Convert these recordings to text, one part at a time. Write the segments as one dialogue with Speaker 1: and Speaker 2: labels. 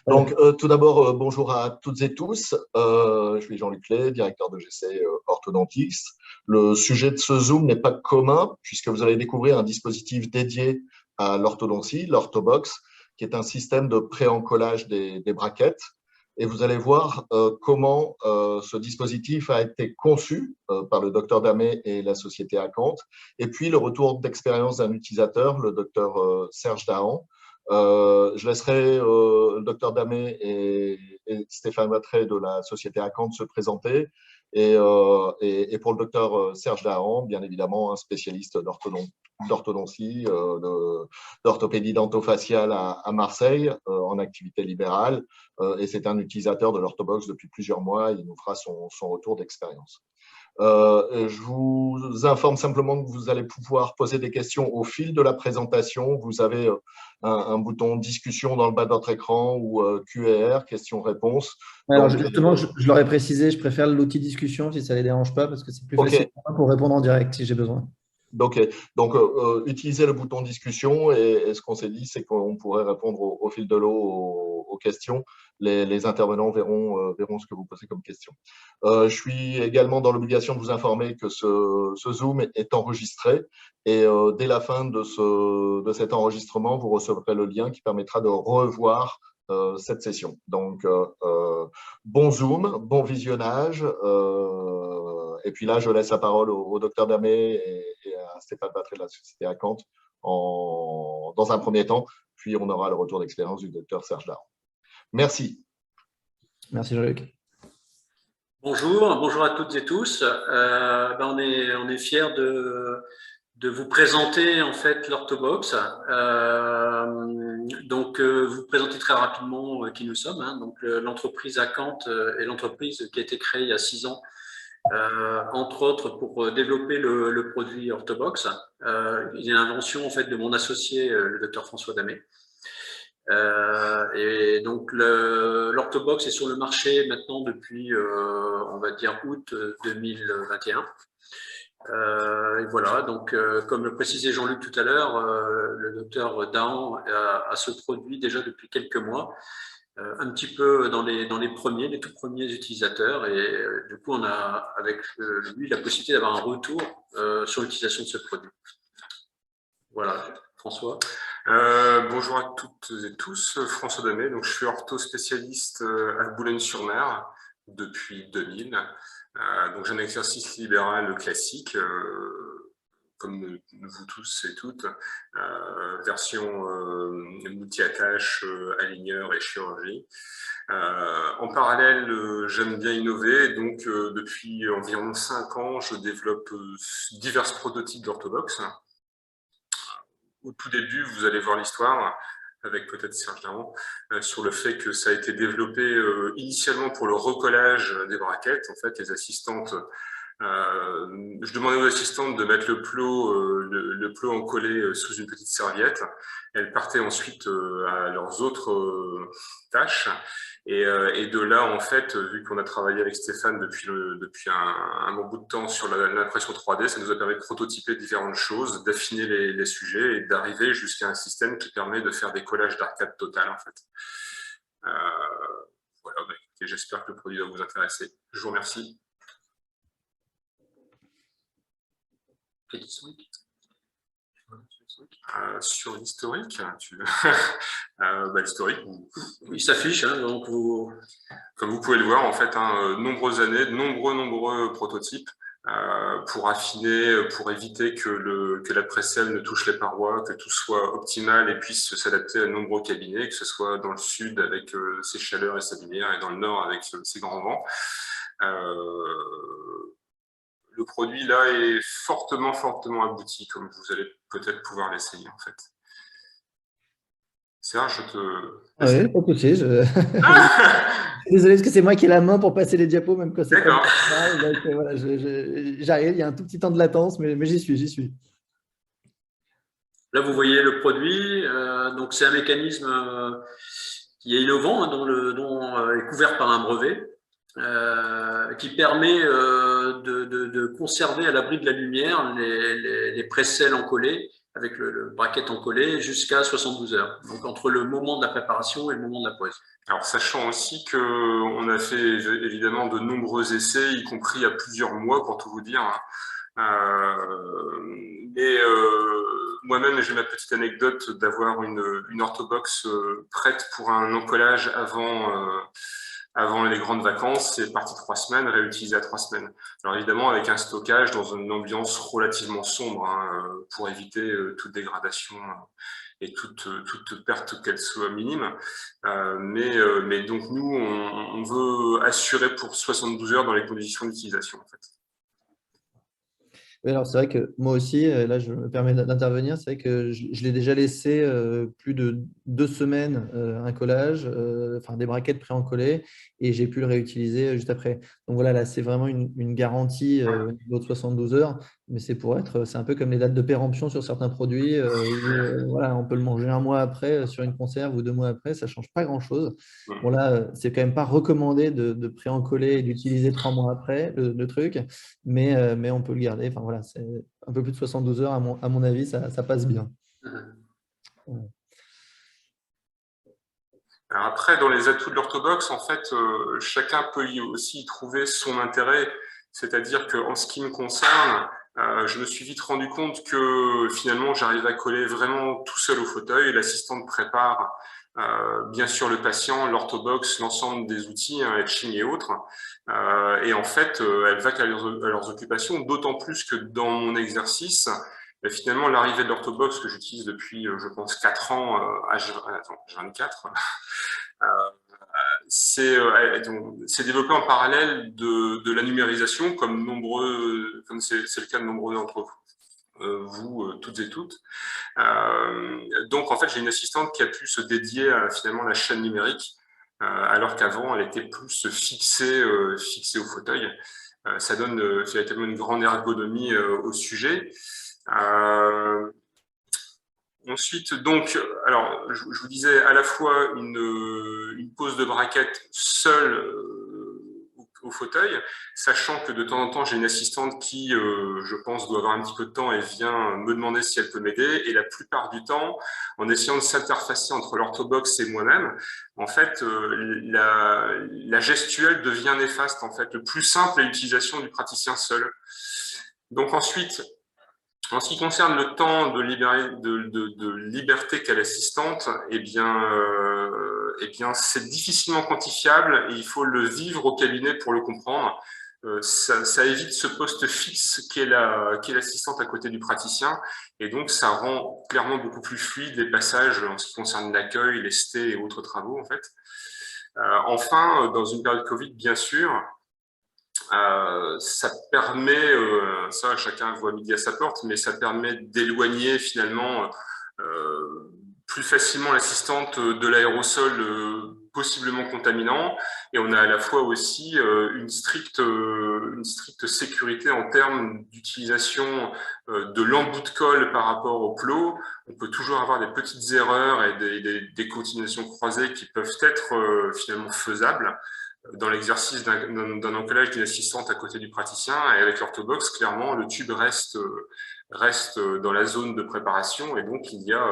Speaker 1: Donc, tout d'abord, bonjour à toutes et tous. Je suis Jean-Luc Lay, directeur de GC orthodontiste. Le sujet de ce Zoom n'est pas commun puisque vous allez découvrir un dispositif dédié à l'orthodontie, l'Orthobox, qui est un système de pré-encollage des braquettes. Et vous allez voir comment ce dispositif a été conçu par le docteur Damé et la société Acanthe. Et puis, le retour d'expérience d'un utilisateur, le docteur Serge Dahan. Je laisserai le docteur Damé et Stéphane Watrey de la société Acanthe se présenter. Et pour le docteur Serge Dahan, bien évidemment, un spécialiste d'orthodontie, d'orthopédie dentofaciale à Marseille, en activité libérale. Et c'est un utilisateur de l'Orthobox depuis plusieurs mois. Il nous fera son retour d'expérience. Je vous informe simplement que vous allez pouvoir poser des questions au fil de la présentation. Vous avez un bouton discussion dans le bas de votre écran ou Q&R, questions-réponses.
Speaker 2: Alors justement, je leur ai précisé, je préfère l'outil discussion si ça ne les dérange pas parce que c'est plus facile pour répondre en direct si j'ai besoin.
Speaker 1: Donc, utilisez le bouton discussion et ce qu'on s'est dit, c'est qu'on pourrait répondre au fil de l'eau aux questions. Les intervenants verront ce que vous posez comme question. Je suis également dans l'obligation de vous informer que ce Zoom est enregistré et dès la fin de cet enregistrement, vous recevrez le lien qui permettra de revoir cette session. Donc, bon Zoom, bon visionnage. Et puis là, je laisse la parole au docteur Damé et à Stéphane Watrey de la société Acanthe dans un premier temps, puis on aura le retour d'expérience du docteur Serge Dahan. Merci.
Speaker 2: Merci Jean-Luc.
Speaker 3: Bonjour à toutes et tous. On est fiers de vous présenter en fait l'Orthobox. Vous présenter très rapidement qui nous sommes. Donc l'entreprise Acanthe est l'entreprise qui a été créée il y a 6 ans, entre autres pour développer le produit Orthobox. Il y a une invention en fait de mon associé, le docteur François Damé. Et donc l'Orthobox est sur le marché maintenant depuis on va dire août 2021. Et voilà, donc comme le précisait Jean-Luc tout à l'heure, le docteur Dahan a ce produit déjà depuis quelques mois, un petit peu dans les tout premiers utilisateurs, et du coup on a avec lui la possibilité d'avoir un retour sur l'utilisation de ce produit. Voilà, François.
Speaker 4: Bonjour à toutes et tous, François Damé, donc je suis ortho spécialiste à Boulogne-sur-Mer depuis 2000. Donc j'ai un exercice libéral classique, comme vous tous et toutes, version multi-attache, aligneur et chirurgie. En parallèle, j'aime bien innover, donc depuis environ 5 ans, je développe divers prototypes d'Orthobox. Au tout début, vous allez voir l'histoire, avec peut-être Serge Dahan, sur le fait que ça a été développé initialement pour le recollage des braquettes. En fait, les assistantes, je demandais aux assistantes de mettre le plot encollé sous une petite serviette. Elles partaient ensuite à leurs autres tâches. Et de là, en fait, vu qu'on a travaillé avec Stéphane depuis un bon bout de temps sur l'impression 3D, ça nous a permis de prototyper différentes choses, d'affiner les sujets et d'arriver jusqu'à un système qui permet de faire des collages d'arcade totale, en fait. Voilà, j'espère que le produit va vous intéresser. Je vous remercie. Sur l'historique, l'historique,
Speaker 3: il s'affiche, donc
Speaker 4: comme vous pouvez le voir, en fait, nombreuses années, de nombreux prototypes pour affiner, pour éviter que la précelle ne touche les parois, que tout soit optimal et puisse s'adapter à de nombreux cabinets, que ce soit dans le sud avec ses chaleurs et sa lumière et dans le nord avec ses grands vents. Le produit là est fortement abouti, comme vous allez peut-être pouvoir l'essayer en fait. Serge, je te...
Speaker 2: Oui, pas de souci. Désolé, parce que c'est moi qui ai la main pour passer les diapos, même quand c'est pas normal. Donc voilà, j'arrive, il y a un tout petit temps de latence, mais j'y suis.
Speaker 3: Là, vous voyez le produit. Donc c'est un mécanisme qui est innovant, dont est couvert par un brevet. Qui permet de conserver à l'abri de la lumière les précelles encollées avec le bracket encollé jusqu'à 72 heures. Donc entre le moment de la préparation et le moment de la pose.
Speaker 4: Alors, sachant aussi qu'on a fait évidemment de nombreux essais, y compris à plusieurs mois, pour tout vous dire. Mais moi-même, j'ai ma petite anecdote d'avoir une orthobox prête pour un encollage avant les grandes vacances. C'est parti 3 semaines, réutilisé à 3 semaines. Alors évidemment, avec un stockage dans une ambiance relativement sombre, pour éviter toute dégradation et toute perte qu'elle soit minime. Mais donc nous, on veut assurer pour 72 heures dans les conditions d'utilisation, en fait.
Speaker 2: Oui, alors c'est vrai que moi aussi, là je me permets d'intervenir, c'est vrai que je l'ai déjà laissé plus de 2 semaines un collage, enfin des braquettes pré-encollées, et j'ai pu le réutiliser juste après. Donc voilà, là c'est vraiment une garantie au niveau de 72 heures, mais c'est un peu comme les dates de péremption sur certains produits, où, voilà, on peut le manger un mois après sur une conserve ou 2 mois après, ça ne change pas grand-chose. Bon là, c'est quand même pas recommandé de pré-encoller et d'utiliser 3 mois après le truc, mais on peut le garder. Enfin voilà, c'est un peu plus de 72 heures, à mon avis, ça passe bien.
Speaker 4: Alors après, dans les atouts de l'orthobox, en fait, chacun peut aussi y trouver son intérêt. C'est-à-dire qu'en ce qui me concerne, je me suis vite rendu compte que finalement, j'arrive à coller vraiment tout seul au fauteuil. L'assistante prépare bien sûr le patient, l'orthobox, l'ensemble des outils, etching et autres. Et en fait, elle va qu'à leurs occupations, d'autant plus que dans mon exercice, finalement, l'arrivée de l'orthobox que j'utilise depuis, je pense, 4 ans, H24, c'est développé en parallèle de la numérisation, comme c'est le cas de nombreux d'entre vous, toutes et toutes. Donc, en fait, j'ai une assistante qui a pu se dédier à finalement la chaîne numérique, alors qu'avant, elle était plus fixée au fauteuil. Ça donne véritablement une grande ergonomie au sujet. Ensuite, donc, alors, je vous disais à la fois une pose de braquette seule au fauteuil, sachant que de temps en temps, j'ai une assistante qui, je pense, doit avoir un petit peu de temps et vient me demander si elle peut m'aider. Et la plupart du temps, en essayant de s'interfacer entre l'orthobox et moi-même, en fait, la gestuelle devient néfaste. En fait, le plus simple est l'utilisation du praticien seul. Donc ensuite, en ce qui concerne le temps de liberté qu'a l'assistante, eh bien, c'est difficilement quantifiable et il faut le vivre au cabinet pour le comprendre. Ça évite ce poste fixe qu'est l'assistante à côté du praticien, et donc ça rend clairement beaucoup plus fluide les passages en ce qui concerne l'accueil, les stés et autres travaux, en fait. Enfin, dans une période Covid, bien sûr, ça permet, ça chacun voit midi à sa porte, mais ça permet d'éloigner finalement plus facilement l'assistante de l'aérosol possiblement contaminant, et on a à la fois aussi une stricte sécurité en termes d'utilisation de l'embout de colle par rapport au plot. On peut toujours avoir des petites erreurs et des continuations croisées qui peuvent être finalement faisables dans l'exercice d'un encollage d'une assistante à côté du praticien. Et avec l'orthobox, clairement, le tube reste dans la zone de préparation, et donc il y a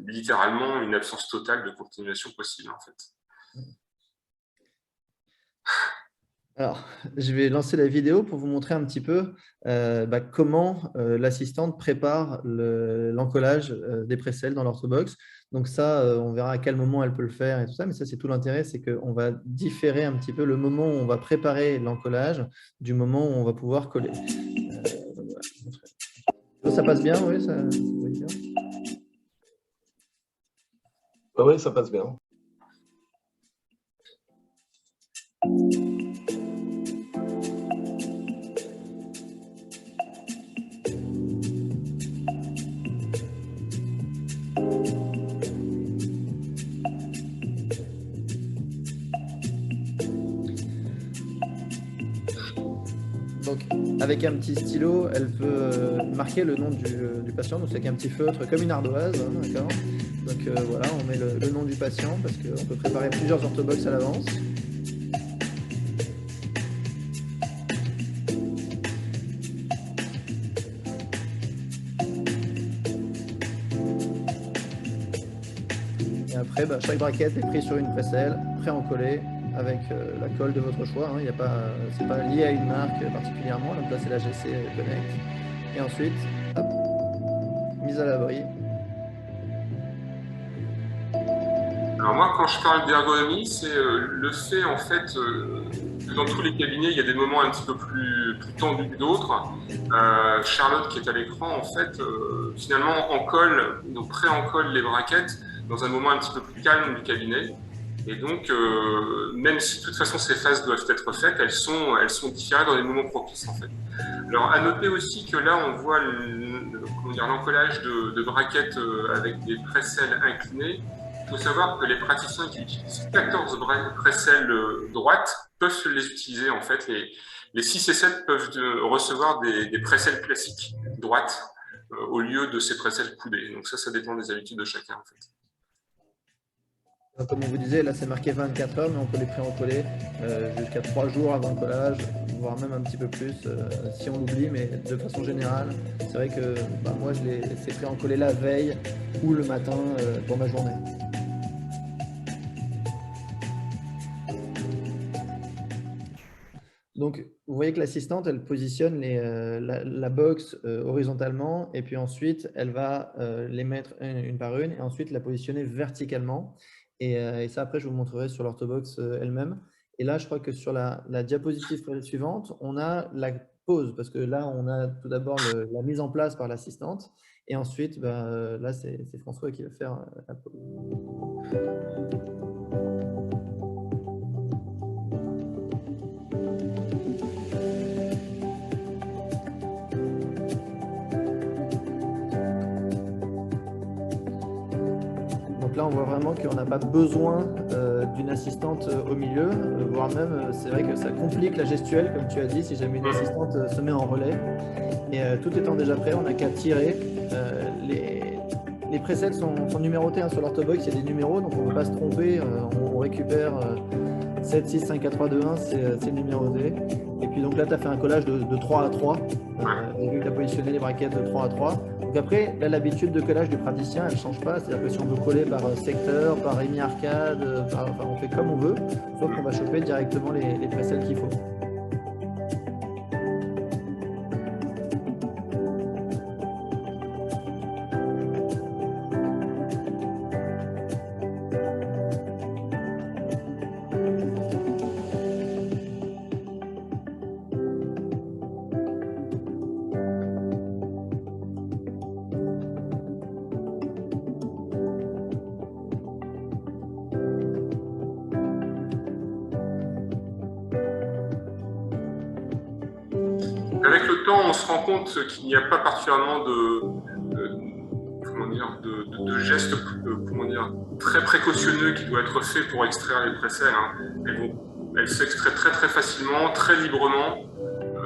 Speaker 4: littéralement une absence totale de continuation possible, en fait.
Speaker 2: Alors, je vais lancer la vidéo pour vous montrer un petit peu comment l'assistante prépare l'encollage des précelles dans l'orthobox. Donc ça, on verra à quel moment elle peut le faire et tout ça, mais ça, c'est tout l'intérêt, c'est qu'on va différer un petit peu le moment où on va préparer l'encollage du moment où on va pouvoir coller. Ça passe bien, oui, ça oui, bien.
Speaker 1: Oui, ça passe bien.
Speaker 2: Donc, avec un petit stylo, elle peut marquer le nom du patient, donc avec un petit feutre, comme une ardoise, hein, d'accord. Donc voilà, on met le nom du patient, parce qu'on peut préparer plusieurs orthobox à l'avance. Et après, chaque braquette est prise sur une précelle pré-encollé avec la colle de votre choix. Hein. C'est pas lié à une marque particulièrement. Donc là, c'est la GC Connect. Et ensuite, hop, mise à l'abri.
Speaker 4: Alors moi, quand je parle d'ergonomie, c'est le fait en fait que dans tous les cabinets, il y a des moments un petit peu plus tendus que d'autres. Charlotte, qui est à l'écran, en fait, finalement, encolle, donc pré-encolle les braquettes dans un moment un petit peu plus calme du cabinet. Et donc, même si de toute façon ces phases doivent être faites, elles sont différées dans des moments propices en fait. Alors, à noter aussi que là, on voit l'encollage de braquettes avec des précelles inclinées. Il faut savoir que les praticiens qui utilisent 14 précelles droites peuvent les utiliser en fait. Les 6 et 7 peuvent recevoir des précelles classiques droites au lieu de ces précelles coudées. Donc ça dépend des habitudes de chacun en fait.
Speaker 2: Comme on vous disait, là c'est marqué 24 heures, mais on peut les pré-encoller jusqu'à 3 jours avant le collage, voire même un petit peu plus si on l'oublie, mais de façon générale, c'est vrai que moi je les fais pré-encoller la veille ou le matin pour ma journée. Donc, vous voyez que l'assistante, elle positionne la box horizontalement et puis ensuite, elle va les mettre une par une et ensuite la positionner verticalement. Et ça, après, je vous montrerai sur l'orthobox elle-même. Et là, je crois que sur la diapositive suivante, on a la pause parce que là, on a tout d'abord la mise en place par l'assistante. Et ensuite, là, c'est François qui va faire la pause. Donc là, on voit vraiment qu'on n'a pas besoin d'une assistante au milieu, voire même, c'est vrai que ça complique la gestuelle, comme tu as dit, si jamais une assistante se met en relais. Et tout étant déjà prêt, on n'a qu'à tirer. Les presets sont numérotés sur l'orthobox, il y a des numéros, donc on ne peut pas se tromper. On récupère 7, 6, 5, 4, 3, 2, 1, c'est numéroté. Et puis donc là, tu as fait un collage de 3 à 3. Et vu que tu as positionné les braquettes de 3 à 3. Donc après, là, l'habitude de collage du praticien, elle ne change pas. C'est-à-dire que si on veut coller par secteur, par hémi-arcade, on fait comme on veut, sauf qu'on va choper directement les presets qu'il faut.
Speaker 4: Avec le temps, on se rend compte qu'il n'y a pas particulièrement de gestes très précautionneux qui doivent être faits pour extraire les précelles. Elles s'extraient très très facilement, très librement,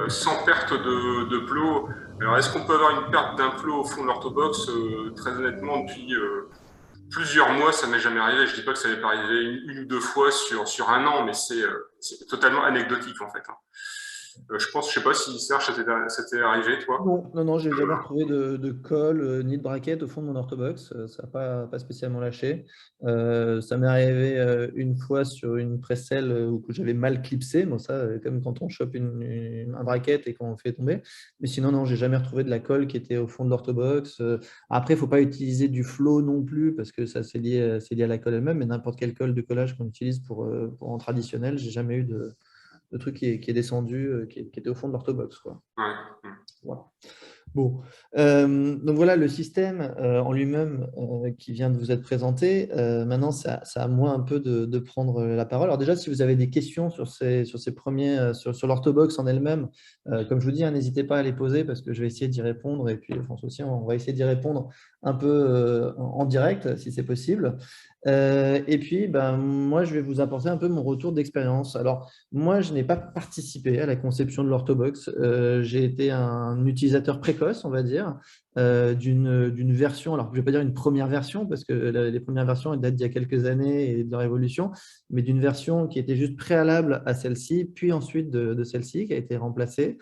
Speaker 4: sans perte de plot. Alors, est-ce qu'on peut avoir une perte d'un plot au fond de l'orthobox? Très honnêtement, depuis plusieurs mois, ça m'est jamais arrivé. Je dis pas que ça m'est pas arrivé une ou deux fois sur un an, mais c'est totalement anecdotique en fait. Je sais pas si Serge, c'était arrivé, toi?
Speaker 2: Non, j'ai jamais retrouvé de colle ni de braquette au fond de mon orthobox. Ça n'a pas spécialement lâché. Ça m'est arrivé une fois sur une précelle où j'avais mal clipsé. Bon, ça, comme quand on chope un braquette et qu'on fait tomber. Mais sinon, non, j'ai jamais retrouvé de la colle qui était au fond de l'orthobox. Après, il ne faut pas utiliser du flow non plus parce que ça, c'est lié à la colle elle-même. Mais n'importe quelle colle de collage qu'on utilise en traditionnel, j'ai jamais eu de truc qui est descendu, qui était au fond de l'orthobox.
Speaker 4: Ouais.
Speaker 2: Voilà. Bon, donc voilà le système en lui-même qui vient de vous être présenté. Maintenant, c'est à moi un peu de prendre la parole. Alors déjà, si vous avez des questions sur ces premiers, sur l'orthobox en elle-même, comme je vous dis, n'hésitez pas à les poser parce que je vais essayer d'y répondre. Et puis, François aussi, on va essayer d'y répondre un peu en direct, si c'est possible. Et puis, moi, je vais vous apporter un peu mon retour d'expérience. Alors, moi, je n'ai pas participé à la conception de l'orthobox. J'ai été un utilisateur précoce, on va dire, d'une version, alors je ne vais pas dire une première version, parce que les premières versions elles datent d'il y a quelques années et de leur évolution, mais d'une version qui était juste préalable à celle-ci, puis ensuite de celle-ci, qui a été remplacée.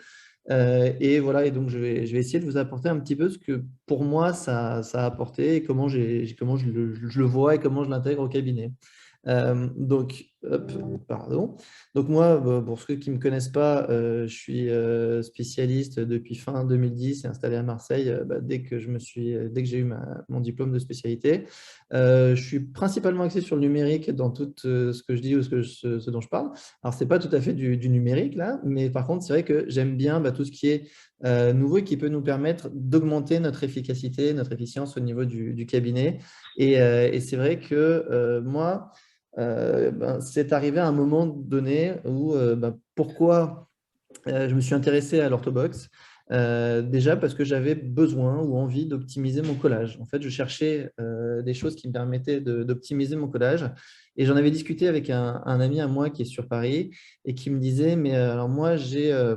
Speaker 2: Et voilà, et donc je vais essayer de vous apporter un petit peu ce que pour moi ça a apporté et comment je le vois et comment je l'intègre au cabinet. Donc Hop, pardon. Donc moi, pour ceux qui ne me connaissent pas, je suis spécialiste depuis fin 2010 et installé à Marseille dès que j'ai eu mon diplôme de spécialité. Je suis principalement axé sur le numérique dans tout ce que je dis ou ce dont je parle. Alors, ce n'est pas tout à fait du numérique là, mais par contre, c'est vrai que j'aime bien tout ce qui est nouveau et qui peut nous permettre d'augmenter notre efficacité, notre efficience au niveau du cabinet. Et c'est vrai que moi, c'est arrivé à un moment donné où pourquoi je me suis intéressé à l'orthobox. Déjà parce que j'avais besoin ou envie d'optimiser mon collage. En fait, je cherchais des choses qui me permettaient d'optimiser mon collage. Et j'en avais discuté avec un ami à moi qui est sur Paris et qui me disait, mais alors moi, je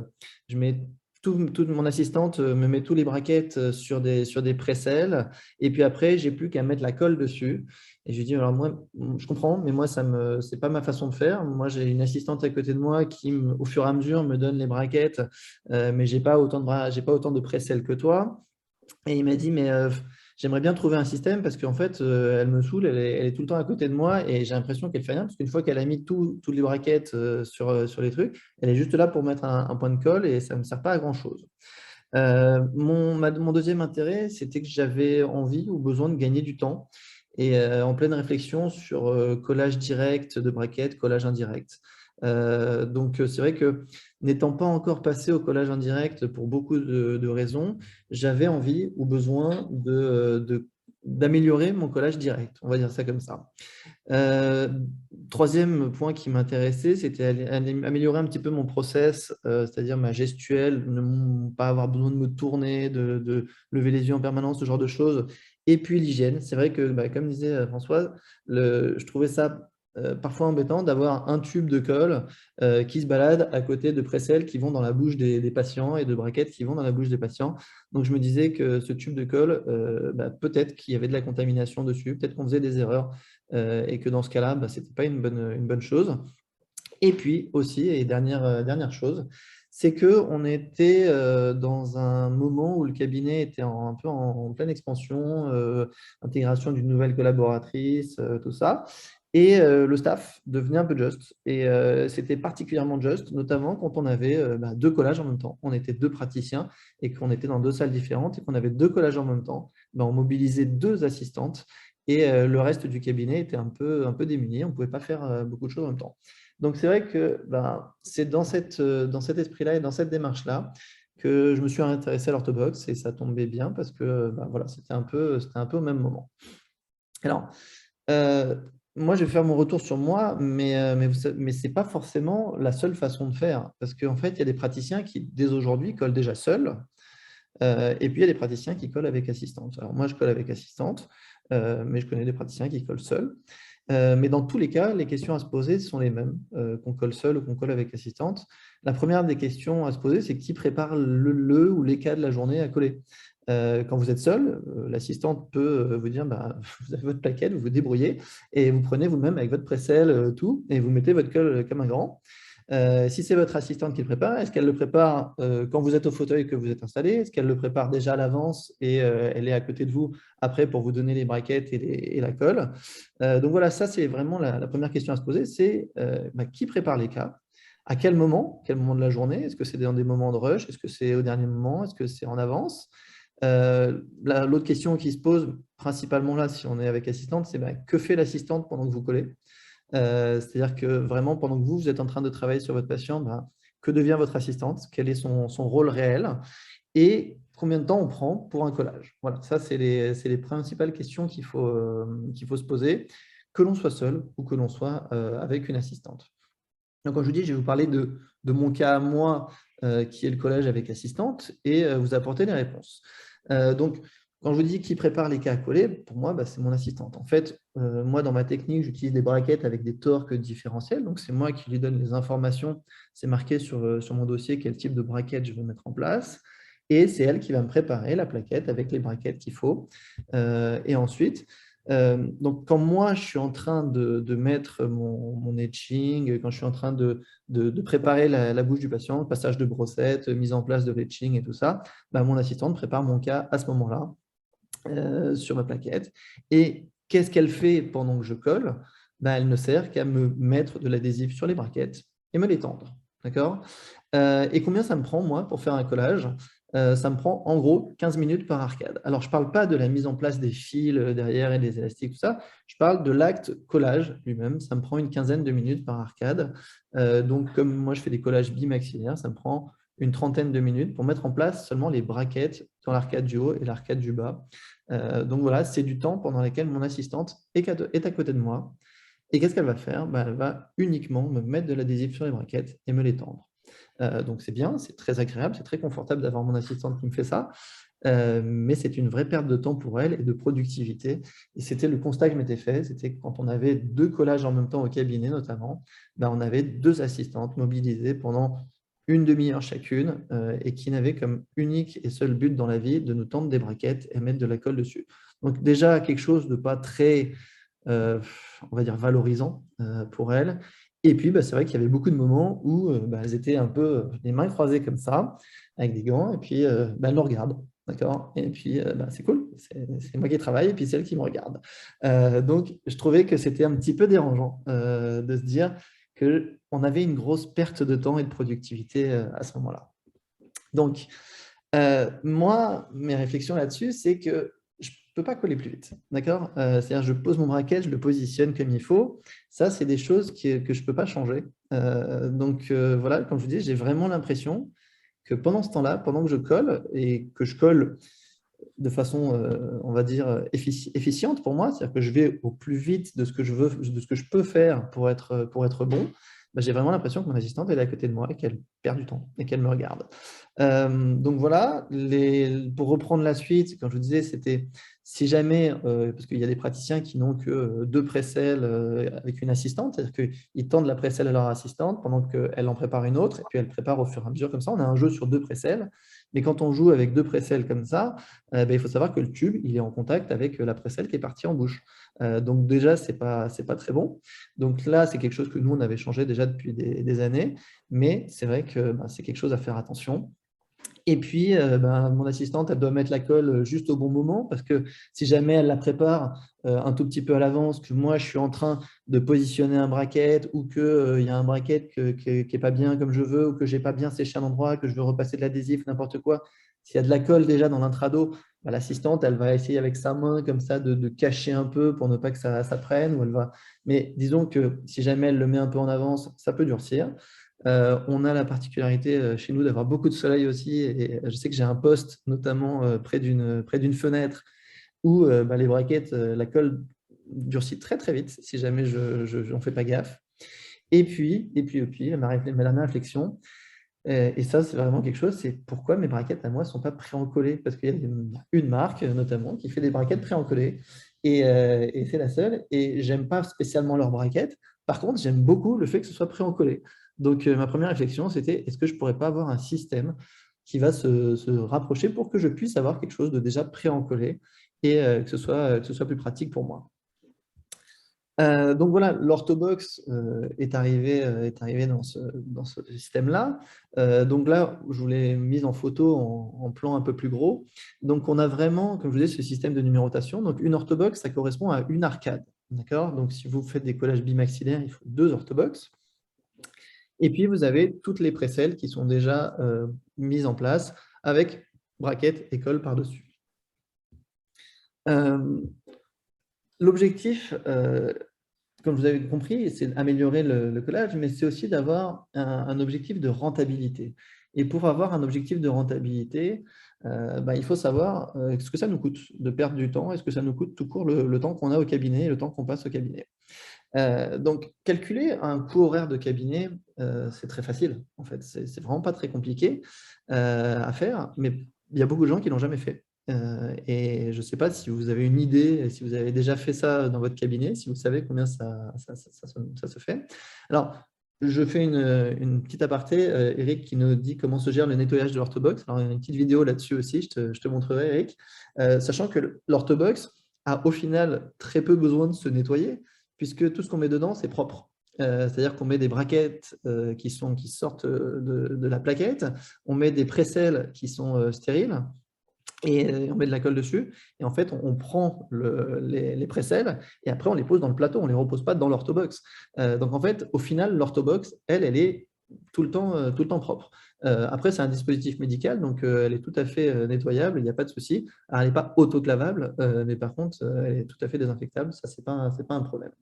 Speaker 2: mets toute mon assistante me met tous les brackets sur des pressels et puis après, j'ai plus qu'à mettre la colle dessus. Et je lui dis, alors moi, je comprends, mais moi, ce n'est pas ma façon de faire. Moi, j'ai une assistante à côté de moi qui, au fur et à mesure, me donne les brackets, mais je n'ai pas autant de pré-sel que toi. Et il m'a dit, mais j'aimerais bien trouver un système parce qu'en fait, elle me saoule, elle est tout le temps à côté de moi et j'ai l'impression qu'elle ne fait rien parce qu'une fois qu'elle a mis tous les brackets sur les trucs, elle est juste là pour mettre un point de colle et ça ne me sert pas à grand-chose. Mon deuxième intérêt, c'était que j'avais envie ou besoin de gagner du temps et en pleine réflexion sur collage direct de brackets, collage indirect. Donc, c'est vrai que n'étant pas encore passé au collage indirect pour beaucoup de raisons, j'avais envie ou besoin d'améliorer mon collage direct, on va dire ça comme ça. Troisième point qui m'intéressait, c'était améliorer un petit peu mon process, c'est-à-dire ma gestuelle, ne pas avoir besoin de me tourner, de lever les yeux en permanence, ce genre de choses. Et puis l'hygiène. C'est vrai que, comme disait Françoise, je trouvais ça parfois embêtant d'avoir un tube de colle qui se balade à côté de pressels qui vont dans la bouche des patients et de brackets qui vont dans la bouche des patients. Donc, je me disais que ce tube de colle, peut-être qu'il y avait de la contamination dessus, peut-être qu'on faisait des erreurs et que dans ce cas-là, ce n'était pas une bonne chose. Et puis aussi, et dernière chose, c'est qu'on était dans un moment où le cabinet était un peu en pleine expansion, intégration d'une nouvelle collaboratrice, tout ça. Et le staff devenait un peu juste. Et c'était particulièrement juste, notamment quand on avait deux collages en même temps. On était deux praticiens et qu'on était dans deux salles différentes et qu'on avait deux collages en même temps. On mobilisait deux assistantes et le reste du cabinet était un peu démuni. On ne pouvait pas faire beaucoup de choses en même temps. Donc, c'est vrai que c'est dans cet esprit-là et dans cette démarche-là que je me suis intéressé à l'orthobox et ça tombait bien parce que voilà, c'était un peu au même moment. Alors, moi, je vais faire mon retour sur moi, mais ce n'est pas forcément la seule façon de faire parce qu'en fait, il y a des praticiens qui, dès aujourd'hui, collent déjà seuls. Et puis, il y a des praticiens qui collent avec assistante. Alors, moi, je colle avec assistante, mais je connais des praticiens qui collent seuls. Mais dans tous les cas, les questions à se poser sont les mêmes, qu'on colle seul ou qu'on colle avec assistante. La première des questions à se poser, c'est qui prépare le ou les cas de la journée à coller. Quand vous êtes seul, l'assistante peut vous dire vous avez votre plaquette, vous vous débrouillez et vous prenez vous-même avec votre pressel tout et vous mettez votre colle comme un grand. Si c'est votre assistante qui le prépare, est-ce qu'elle le prépare quand vous êtes au fauteuil que vous êtes installé? Est-ce qu'elle le prépare déjà à l'avance et elle est à côté de vous après pour vous donner les brackets et la colle? Donc voilà, ça c'est vraiment la première question à se poser, c'est qui prépare les cas? À quel moment de la journée? Est-ce que c'est dans des moments de rush? Est-ce que c'est au dernier moment? Est-ce que c'est en avance? L'autre question qui se pose principalement là, si on est avec assistante, c'est que fait l'assistante pendant que vous collez? C'est-à-dire que vraiment, pendant que vous êtes en train de travailler sur votre patient, que devient votre assistante? Quel est son rôle réel? Et combien de temps on prend pour un collage? Voilà, ça, c'est les principales questions qu'il faut se poser, que l'on soit seul ou que l'on soit avec une assistante. Donc, comme je vous dis, je vais vous parler de mon cas à moi, qui est le collage avec assistante, et vous apporter les réponses. Donc, quand je vous dis qui prépare les cas à coller, pour moi, c'est mon assistante. En fait, moi, dans ma technique, j'utilise des brackets avec des torques différentiels. Donc, c'est moi qui lui donne les informations. C'est marqué sur mon dossier quel type de bracket je veux mettre en place. Et c'est elle qui va me préparer la plaquette avec les brackets qu'il faut. Et ensuite, donc, quand moi, je suis en train de mettre mon etching, quand je suis en train de préparer la bouche du patient, passage de brossette, mise en place de l'etching et tout ça, mon assistante prépare mon cas à ce moment-là sur ma plaquette. Et qu'est-ce qu'elle fait pendant que je colle? bah, elle ne sert qu'à me mettre de l'adhésif sur les braquettes et me les tendre. D'accord? Et combien ça me prend, moi, pour faire un collage? Ça me prend en gros 15 minutes par arcade. Alors, je ne parle pas de la mise en place des fils derrière et des élastiques, tout ça. Je parle de l'acte collage lui-même. Ça me prend une quinzaine de minutes par arcade. Donc, comme moi, je fais des collages bimaxillaires, ça me prend une trentaine de minutes pour mettre en place seulement les braquettes dans l'arcade du haut et l'arcade du bas. Donc, voilà, c'est du temps pendant lequel mon assistante est à côté de moi. Et qu'est-ce qu'elle va faire? Bah, elle va uniquement me mettre de l'adhésif sur les braquettes et me les tendre. Donc, c'est bien, c'est très agréable, c'est très confortable d'avoir mon assistante qui me fait ça. Mais c'est une vraie perte de temps pour elle et de productivité. Et c'était le constat que je m'étais fait, c'était que quand on avait 2 collages en même temps au cabinet notamment, bah, on avait 2 assistantes mobilisées pendant une demi-heure chacune et qui n'avaient comme unique et seul but dans la vie de nous tendre des braquettes et mettre de la colle dessus. Donc déjà quelque chose de pas très, on va dire, valorisant pour elles. Et puis, bah, c'est vrai qu'il y avait beaucoup de moments où bah, elles étaient un peu les mains croisées comme ça, avec des gants, et puis bah, elles me regardent. D'accord? Et puis, bah, c'est cool, c'est moi qui travaille, et puis c'est elle qui me regarde. Donc, je trouvais que c'était un petit peu dérangeant de se dire qu'on avait une grosse perte de temps et de productivité à ce moment-là. Donc, moi, mes réflexions là-dessus, c'est que je ne peux pas coller plus vite. D'accord? C'est-à-dire, je pose mon braquet, je le positionne comme il faut. Ça, c'est des choses que je ne peux pas changer. Donc, voilà, comme je vous dis, j'ai vraiment l'impression que pendant ce temps-là, pendant que je colle et que je colle de façon, on va dire, efficiente pour moi, c'est-à-dire que je vais au plus vite de ce que je veux, de ce que je peux faire pour être bon, bah, j'ai vraiment l'impression que mon assistante elle est à côté de moi et qu'elle perd du temps et qu'elle me regarde. Donc voilà, pour reprendre la suite, comme je vous disais, c'était si jamais, parce qu'il y a des praticiens qui n'ont que 2 précelles avec une assistante, c'est-à-dire qu'ils tendent la précelle à leur assistante pendant qu'elle en prépare une autre, et puis elle prépare au fur et à mesure comme ça. On a un jeu sur 2 précelles, mais quand on joue avec 2 précelles comme ça, ben, il faut savoir que le tube il est en contact avec la précelle qui est partie en bouche. Donc déjà, ce n'est pas très bon. Donc là, c'est quelque chose que nous, on avait changé déjà depuis des années, mais c'est vrai que ben, c'est quelque chose à faire attention. Et puis, ben, mon assistante, elle doit mettre la colle juste au bon moment parce que si jamais elle la prépare un tout petit peu à l'avance, que moi, je suis en train de positionner un bracket ou qu'il y a un bracket qui n'est pas bien comme je veux ou que je n'ai pas bien séché à l'endroit, que je veux repasser de l'adhésif, n'importe quoi, s'il y a de la colle déjà dans l'intrado, ben, l'assistante, elle va essayer avec sa main comme ça de cacher un peu pour ne pas que ça prenne. Ou elle va... Mais disons que si jamais elle le met un peu en avance, ça peut durcir. On a la particularité chez nous d'avoir beaucoup de soleil aussi et je sais que j'ai un poste notamment près d'une fenêtre où bah, les braquettes, la colle durcit très très vite si jamais je n'en fais pas gaffe. Et puis ma dernière réflexion, et ça c'est vraiment quelque chose, c'est pourquoi mes braquettes à moi ne sont pas pré-encollées, parce qu'il y a une marque notamment qui fait des braquettes pré-encollées et c'est la seule, et j'aime pas spécialement leurs braquettes. Par contre, j'aime beaucoup le fait que ce soit pré-encollé. Donc, ma première réflexion, c'était est-ce que je ne pourrais pas avoir un système qui va se rapprocher pour que je puisse avoir quelque chose de déjà pré-encollé et que ce soit plus pratique pour moi. Donc voilà, l'orthobox est arrivé dans ce système-là. Donc là, je vous l'ai mise en photo en plan un peu plus gros. Donc on a vraiment, comme je vous disais, ce système de numérotation. Donc une orthobox, ça correspond à une arcade. D'accord? Donc si vous faites des collages bimaxillaires, il faut 2 orthobox. Et puis, vous avez toutes les précelles qui sont déjà mises en place avec braquettes et colle par-dessus. L'objectif, comme vous avez compris, c'est d'améliorer le collage, mais c'est aussi d'avoir un objectif de rentabilité. Et pour avoir un objectif de rentabilité, bah, il faut savoir ce que ça nous coûte de perdre du temps et ce que ça nous coûte tout court le temps qu'on a au cabinet et le temps qu'on passe au cabinet. Donc, calculer un coût horaire de cabinet, c'est très facile. En fait, c'est vraiment pas très compliqué à faire, mais il y a beaucoup de gens qui l'ont jamais fait. Et je ne sais pas si vous avez une idée, si vous avez déjà fait ça dans votre cabinet, si vous savez combien ça se fait. Alors, je fais une petite aparté. Eric qui nous dit comment se gère le nettoyage de l'orthobox. Alors, il y a une petite vidéo là-dessus aussi, je te montrerai, Eric. Sachant que l'orthobox a au final très peu besoin de se nettoyer, puisque tout ce qu'on met dedans, c'est propre. C'est-à-dire qu'on met des braquettes qui sortent de la plaquette, on met des précelles qui sont stériles, et on met de la colle dessus. Et en fait, on prend les précelles et après, on les pose dans le plateau. On ne les repose pas dans l'orthobox. Donc, en fait, au final, l'orthobox, elle est tout le temps propre. Après, c'est un dispositif médical, donc elle est tout à fait nettoyable, il n'y a pas de souci. Alors, elle n'est pas autoclavable, mais par contre, elle est tout à fait désinfectable. Ça, ce n'est pas un problème.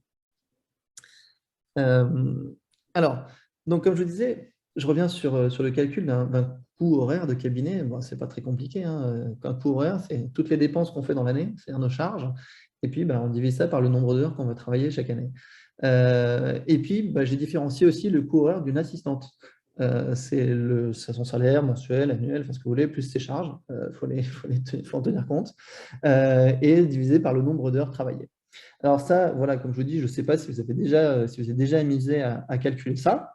Speaker 2: Alors, donc, comme je vous disais, je reviens sur le calcul d'un coût horaire de cabinet. Bon, ce n'est pas très compliqué, hein. Un coût horaire, c'est toutes les dépenses qu'on fait dans l'année, c'est-à-dire nos charges. Et puis, on divise ça par le nombre d'heures qu'on va travailler chaque année. Et puis, j'ai différencié aussi le coût horaire d'une assistante. C'est son salaire mensuel, annuel, enfin ce que vous voulez, plus ses charges. Faut en tenir compte. Et divisé par le nombre d'heures travaillées. Alors ça, voilà, comme je vous dis, je ne sais pas si vous avez déjà amusé à calculer ça.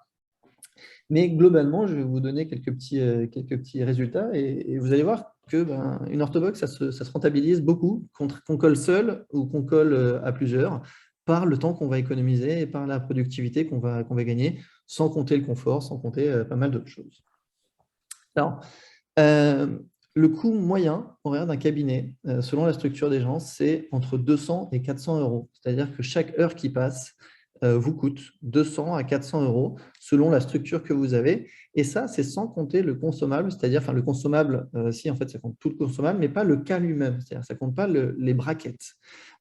Speaker 2: Mais globalement, je vais vous donner quelques petits résultats et vous allez voir que une orthobox, ça se rentabilise beaucoup qu'on colle seul ou qu'on colle à plusieurs par le temps qu'on va économiser et par la productivité qu'on va gagner, sans compter le confort, sans compter pas mal d'autres choses. Alors, le coût moyen horaire d'un cabinet, selon la structure des gens, c'est entre 200 et 400 euros. C'est-à-dire que chaque heure qui passe vous coûte 200 à 400 euros selon la structure que vous avez. Et ça, c'est sans compter le consommable, c'est-à-dire, le consommable, si en fait ça compte tout le consommable, mais pas le cas lui-même, c'est-à-dire ça ne compte pas les braquettes.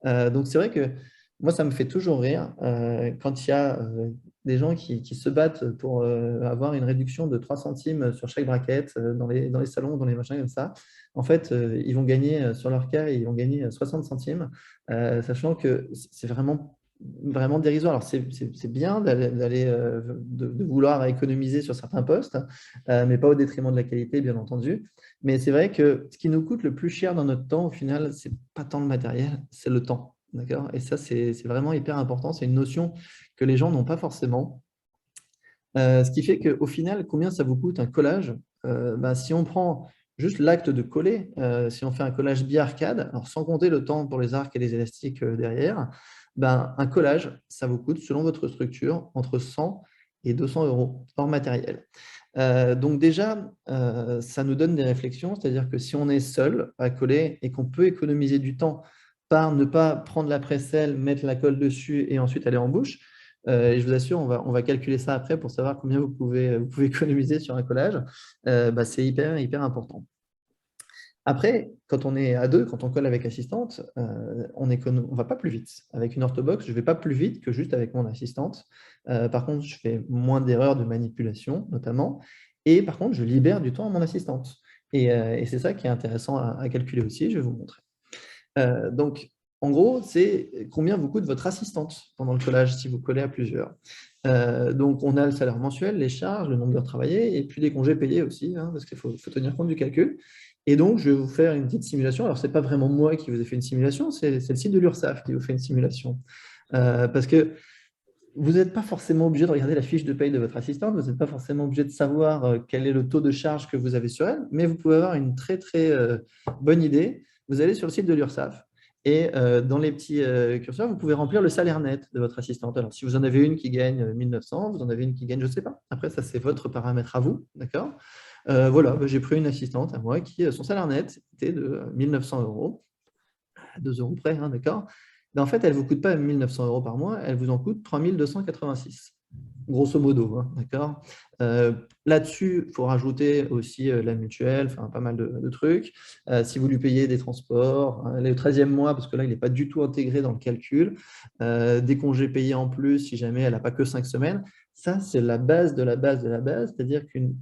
Speaker 2: Donc c'est vrai que moi, ça me fait toujours rire quand il y a des gens qui se battent pour avoir une réduction de 3 centimes sur chaque braquette dans les salons, dans les machins comme ça. En fait, ils vont gagner, sur leur cas, ils vont gagner 60 centimes, sachant que c'est vraiment dérisoire. Alors, c'est bien de vouloir économiser sur certains postes, mais pas au détriment de la qualité, bien entendu. Mais c'est vrai que ce qui nous coûte le plus cher dans notre temps, au final, ce n'est pas tant le matériel, c'est le temps. Et ça, c'est vraiment hyper important. C'est une notion que les gens n'ont pas forcément. Ce qui fait qu'au final, combien ça vous coûte un collage? Si on prend juste l'acte de coller, si on fait un collage bi-arcade, alors sans compter le temps pour les arcs et les élastiques derrière, un collage, ça vous coûte, selon votre structure, entre 100 et 200 euros hors matériel. Donc déjà, ça nous donne des réflexions, c'est-à-dire que si on est seul à coller et qu'on peut économiser du temps par ne pas prendre la précelle, mettre la colle dessus et ensuite aller en bouche, et je vous assure, on va calculer ça après pour savoir combien vous pouvez économiser sur un collage. C'est hyper important. Après, quand on est à deux, quand on colle avec assistante, on ne va pas plus vite. Avec une orthobox, je ne vais pas plus vite que juste avec mon assistante. Par contre, je fais moins d'erreurs de manipulation, notamment. Et par contre, je libère du temps à mon assistante. Et c'est ça qui est intéressant à calculer aussi, je vais vous montrer. Donc, en gros, c'est combien vous coûte votre assistante pendant le collage si vous collez à plusieurs. Donc, on a le salaire mensuel, les charges, le nombre d'heures travaillées et puis les congés payés aussi, parce qu'il faut tenir compte du calcul. Et donc, je vais vous faire une petite simulation. Alors, ce n'est pas vraiment moi qui vous ai fait une simulation, c'est le site de l'URSSAF qui vous fait une simulation. Parce que vous n'êtes pas forcément obligé de regarder la fiche de paye de votre assistante, vous n'êtes pas forcément obligé de savoir quel est le taux de charge que vous avez sur elle, mais vous pouvez avoir une très bonne idée. Vous allez sur le site de l'URSSAF et dans les petits curseurs, vous pouvez remplir le salaire net de votre assistante. Alors, si vous en avez une qui gagne 1 900, vous en avez une qui gagne, je ne sais pas. Après, ça, c'est votre paramètre à vous, d'accord ? Voilà, j'ai pris une assistante à moi qui, son salaire net était de 1 900 euros, à 2 euros près, d'accord ? Mais en fait, elle ne vous coûte pas 1 900 euros par mois, elle vous en coûte 3 286, grosso modo, d'accord ? Là-dessus, il faut rajouter aussi la mutuelle, enfin pas mal de trucs. Si vous lui payez des transports, le 13e mois, parce que là, il n'est pas du tout intégré dans le calcul, des congés payés en plus, si jamais elle n'a pas que 5 semaines, ça, c'est la base de la base de la base, c'est-à-dire qu'une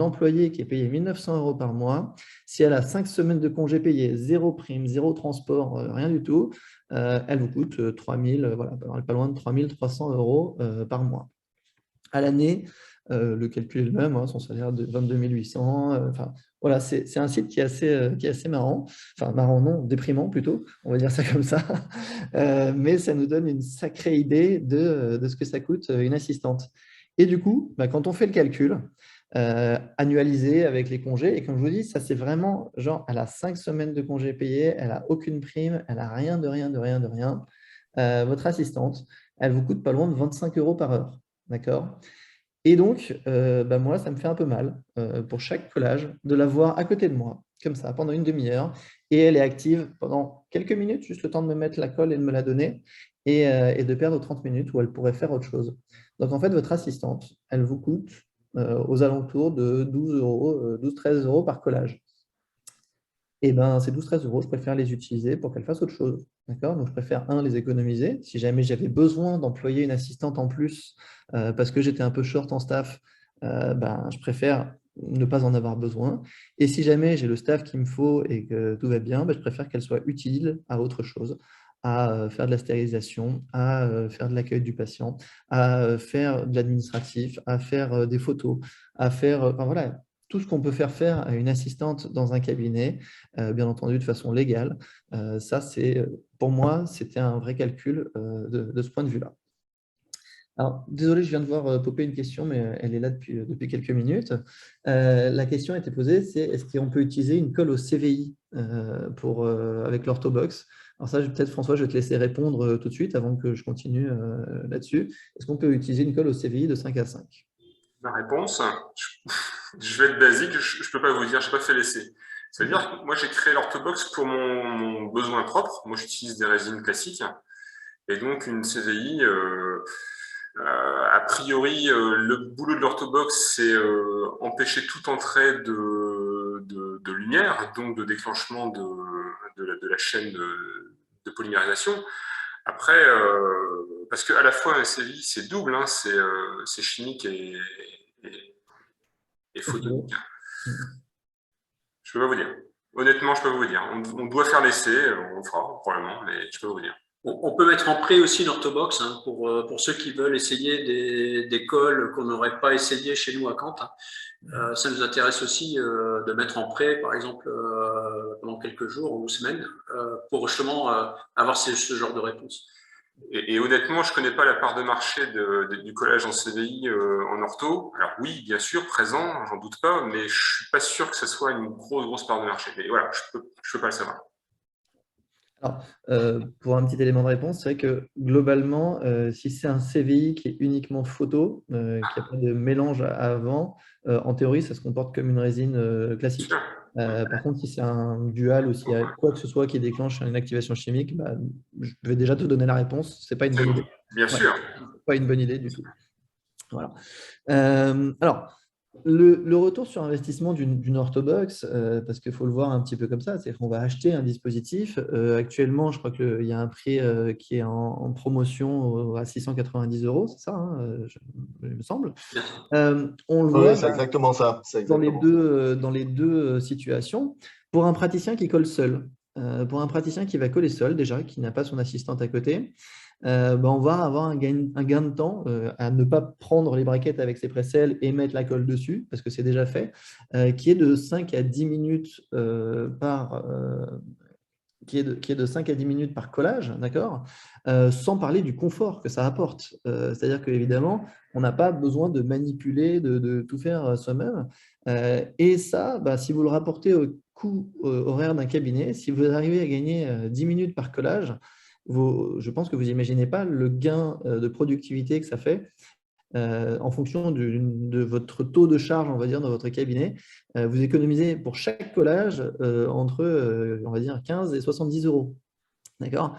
Speaker 2: employée qui est payée 1 900 euros par mois, si elle a 5 semaines de congés payés, 0 prime, 0 transport, rien du tout, elle vous coûte pas loin de 3 300 euros par mois. À l'année, le calcul est le même, son salaire de 22 800. Voilà, c'est un site qui est assez marrant. Enfin, marrant non, déprimant plutôt, on va dire ça comme ça. Mais ça nous donne une sacrée idée de ce que ça coûte une assistante. Et du coup, quand on fait le calcul, annualisé avec les congés, et comme je vous dis, ça c'est vraiment genre, elle a 5 semaines de congés payés, elle n'a aucune prime, elle n'a rien de rien. Votre assistante, elle vous coûte pas loin de 25 euros par heure. D'accord ? Et donc, moi, ça me fait un peu mal pour chaque collage de la voir à côté de moi, comme ça, pendant une demi-heure. Et elle est active pendant quelques minutes, juste le temps de me mettre la colle et de me la donner, et de perdre 30 minutes où elle pourrait faire autre chose. Donc, en fait, votre assistante, elle vous coûte aux alentours de 12 euros, 12-13 euros par collage. Et ben, ces 12-13 euros, je préfère les utiliser pour qu'elle fasse autre chose. D'accord? Donc, je préfère, les économiser. Si jamais j'avais besoin d'employer une assistante en plus parce que j'étais un peu short en staff, je préfère ne pas en avoir besoin. Et si jamais j'ai le staff qu'il me faut et que tout va bien, je préfère qu'elle soit utile à autre chose, à faire de la stérilisation, à faire de l'accueil du patient, à faire de l'administratif, à faire des photos, à faire voilà, tout ce qu'on peut faire à une assistante dans un cabinet, bien entendu de façon légale. Ça, pour moi, c'était un vrai calcul de ce point de vue-là. Alors, désolé, je viens de voir popper une question, mais elle est là depuis quelques minutes. La question a été posée, c'est est-ce qu'on peut utiliser une colle au CVI avec l'orthobox? Alors ça, peut-être François, je vais te laisser répondre tout de suite avant que je continue là-dessus. Est-ce qu'on peut utiliser une colle au CVI de 5 à 5?
Speaker 4: Ma réponse, je vais être basique, je ne peux pas vous dire, je n'ai pas fait l'essai. C'est-à-dire que moi, j'ai créé l'orthobox pour mon besoin propre. Moi, j'utilise des résines classiques. Et donc, une CVI, a priori, le boulot de l'orthobox, c'est empêcher toute entrée de lumière, donc de déclenchement de la chaîne de polymérisation. Après, parce qu'à la fois un CVI, c'est double, hein, c'est chimique et photonique. Je peux pas vous dire. Honnêtement, je peux pas vous dire. On doit faire l'essai, on le fera probablement, mais je peux pas vous dire.
Speaker 3: On peut mettre en pré aussi l'orthobox pour ceux qui veulent essayer des colles qu'on n'aurait pas essayé chez nous à Caen. Ça nous intéresse aussi de mettre en pré, par exemple, pendant quelques jours ou semaines, pour justement avoir ce genre de réponse.
Speaker 4: Et honnêtement, je ne connais pas la part de marché du collage en CVI en ortho. Alors oui, bien sûr, présent, j'en doute pas, mais je ne suis pas sûr que ce soit une grosse part de marché. Mais voilà, je peux pas le savoir.
Speaker 2: Alors, pour un petit élément de réponse, c'est vrai que globalement, si c'est un CVI qui est uniquement photo, qui n'a pas de mélange avant, en théorie, ça se comporte comme une résine classique. Par contre, si c'est un dual ou s'il y a quoi que ce soit qui déclenche une activation chimique, je vais déjà te donner la réponse. Ce n'est pas une bonne idée.
Speaker 4: Bien sûr.
Speaker 2: Pas une bonne idée du tout. Voilà. Alors, le retour sur investissement d'une orthobox, parce qu'il faut le voir un petit peu comme ça, c'est qu'on va acheter un dispositif. Actuellement, je crois qu'il y a un prix qui est en promotion à 690 €, c'est ça, hein, il me semble. On le voit
Speaker 1: c'est exactement ça.
Speaker 2: dans les deux situations. Pour un praticien qui colle seul, pour un praticien qui va coller seul déjà, qui n'a pas son assistante à côté, on va avoir un gain de temps à ne pas prendre les braquettes avec ses pressels et mettre la colle dessus, parce que c'est déjà fait, qui est de 5 à 10 minutes qui est de 5 à 10 minutes par collage, d'accord, sans parler du confort que ça apporte. C'est-à-dire qu'évidemment, on n'a pas besoin de manipuler, de tout faire soi-même. Et ça, si vous le rapportez au coût horaire d'un cabinet, si vous arrivez à gagner 10 minutes par collage, je pense que vous n'imaginez pas le gain de productivité que ça fait en fonction de votre taux de charge, on va dire, dans votre cabinet. Vous économisez pour chaque collage entre, on va dire, 15 et 70 €. D'accord?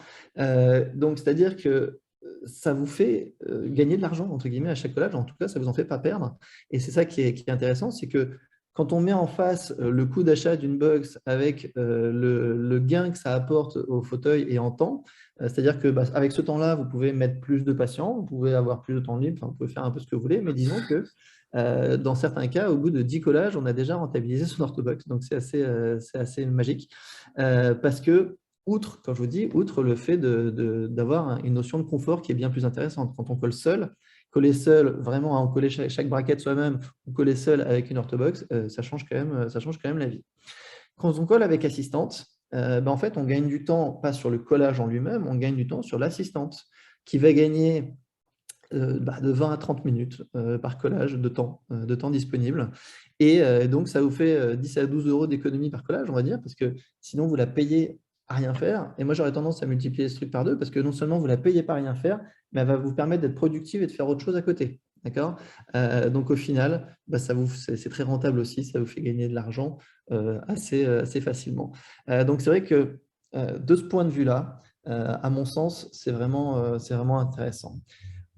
Speaker 2: Donc, c'est-à-dire que ça vous fait gagner de l'argent, entre guillemets, à chaque collage. En tout cas, ça ne vous en fait pas perdre. Et c'est ça qui est intéressant, c'est que quand on met en face le coût d'achat d'une box avec le gain que ça apporte au fauteuil et en temps, c'est-à-dire que avec ce temps-là, vous pouvez mettre plus de patients, vous pouvez avoir plus de temps libre, vous pouvez faire un peu ce que vous voulez, mais disons que dans certains cas, au bout de 10 collages, on a déjà rentabilisé son orthobox. Donc, c'est assez magique parce que outre, quand je vous dis, outre le fait d'avoir une notion de confort qui est bien plus intéressante. Quand on coller seul, vraiment à en coller chaque braquette soi-même, ou coller seul avec une orthobox, ça change quand même la vie. Quand on colle avec assistante, en fait, on gagne du temps, pas sur le collage en lui-même, on gagne du temps sur l'assistante, qui va gagner de 20 à 30 minutes par collage de temps disponible. Et donc, ça vous fait 10 à 12 € d'économie par collage, on va dire, parce que sinon, vous la payez à rien faire. Et moi, j'aurais tendance à multiplier ce truc par deux, parce que non seulement vous la payez pas à rien faire, mais elle va vous permettre d'être productive et de faire autre chose à côté. D'accord? Donc, au final, bah, c'est très rentable aussi, ça vous fait gagner de l'argent assez facilement. Donc, c'est vrai que de ce point de vue-là, à mon sens, c'est vraiment intéressant.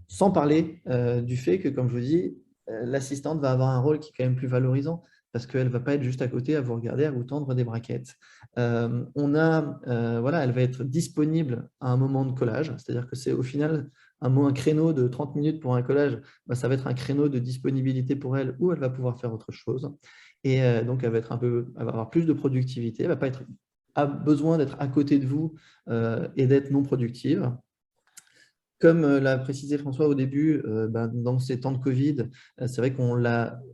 Speaker 2: Sans parler du fait que, comme je vous dis, l'assistante va avoir un rôle qui est quand même plus valorisant parce qu'elle ne va pas être juste à côté à vous regarder, à vous tendre des braquettes. Voilà, elle va être disponible à un moment de collage, c'est-à-dire que c'est au final un créneau de 30 minutes pour un collage, bah, ça va être un créneau de disponibilité pour elle où elle va pouvoir faire autre chose. Et donc, elle va avoir plus de productivité, elle ne va pas besoin d'être à côté de vous et d'être non productive. Comme l'a précisé François au début, dans ces temps de Covid, c'est vrai qu'on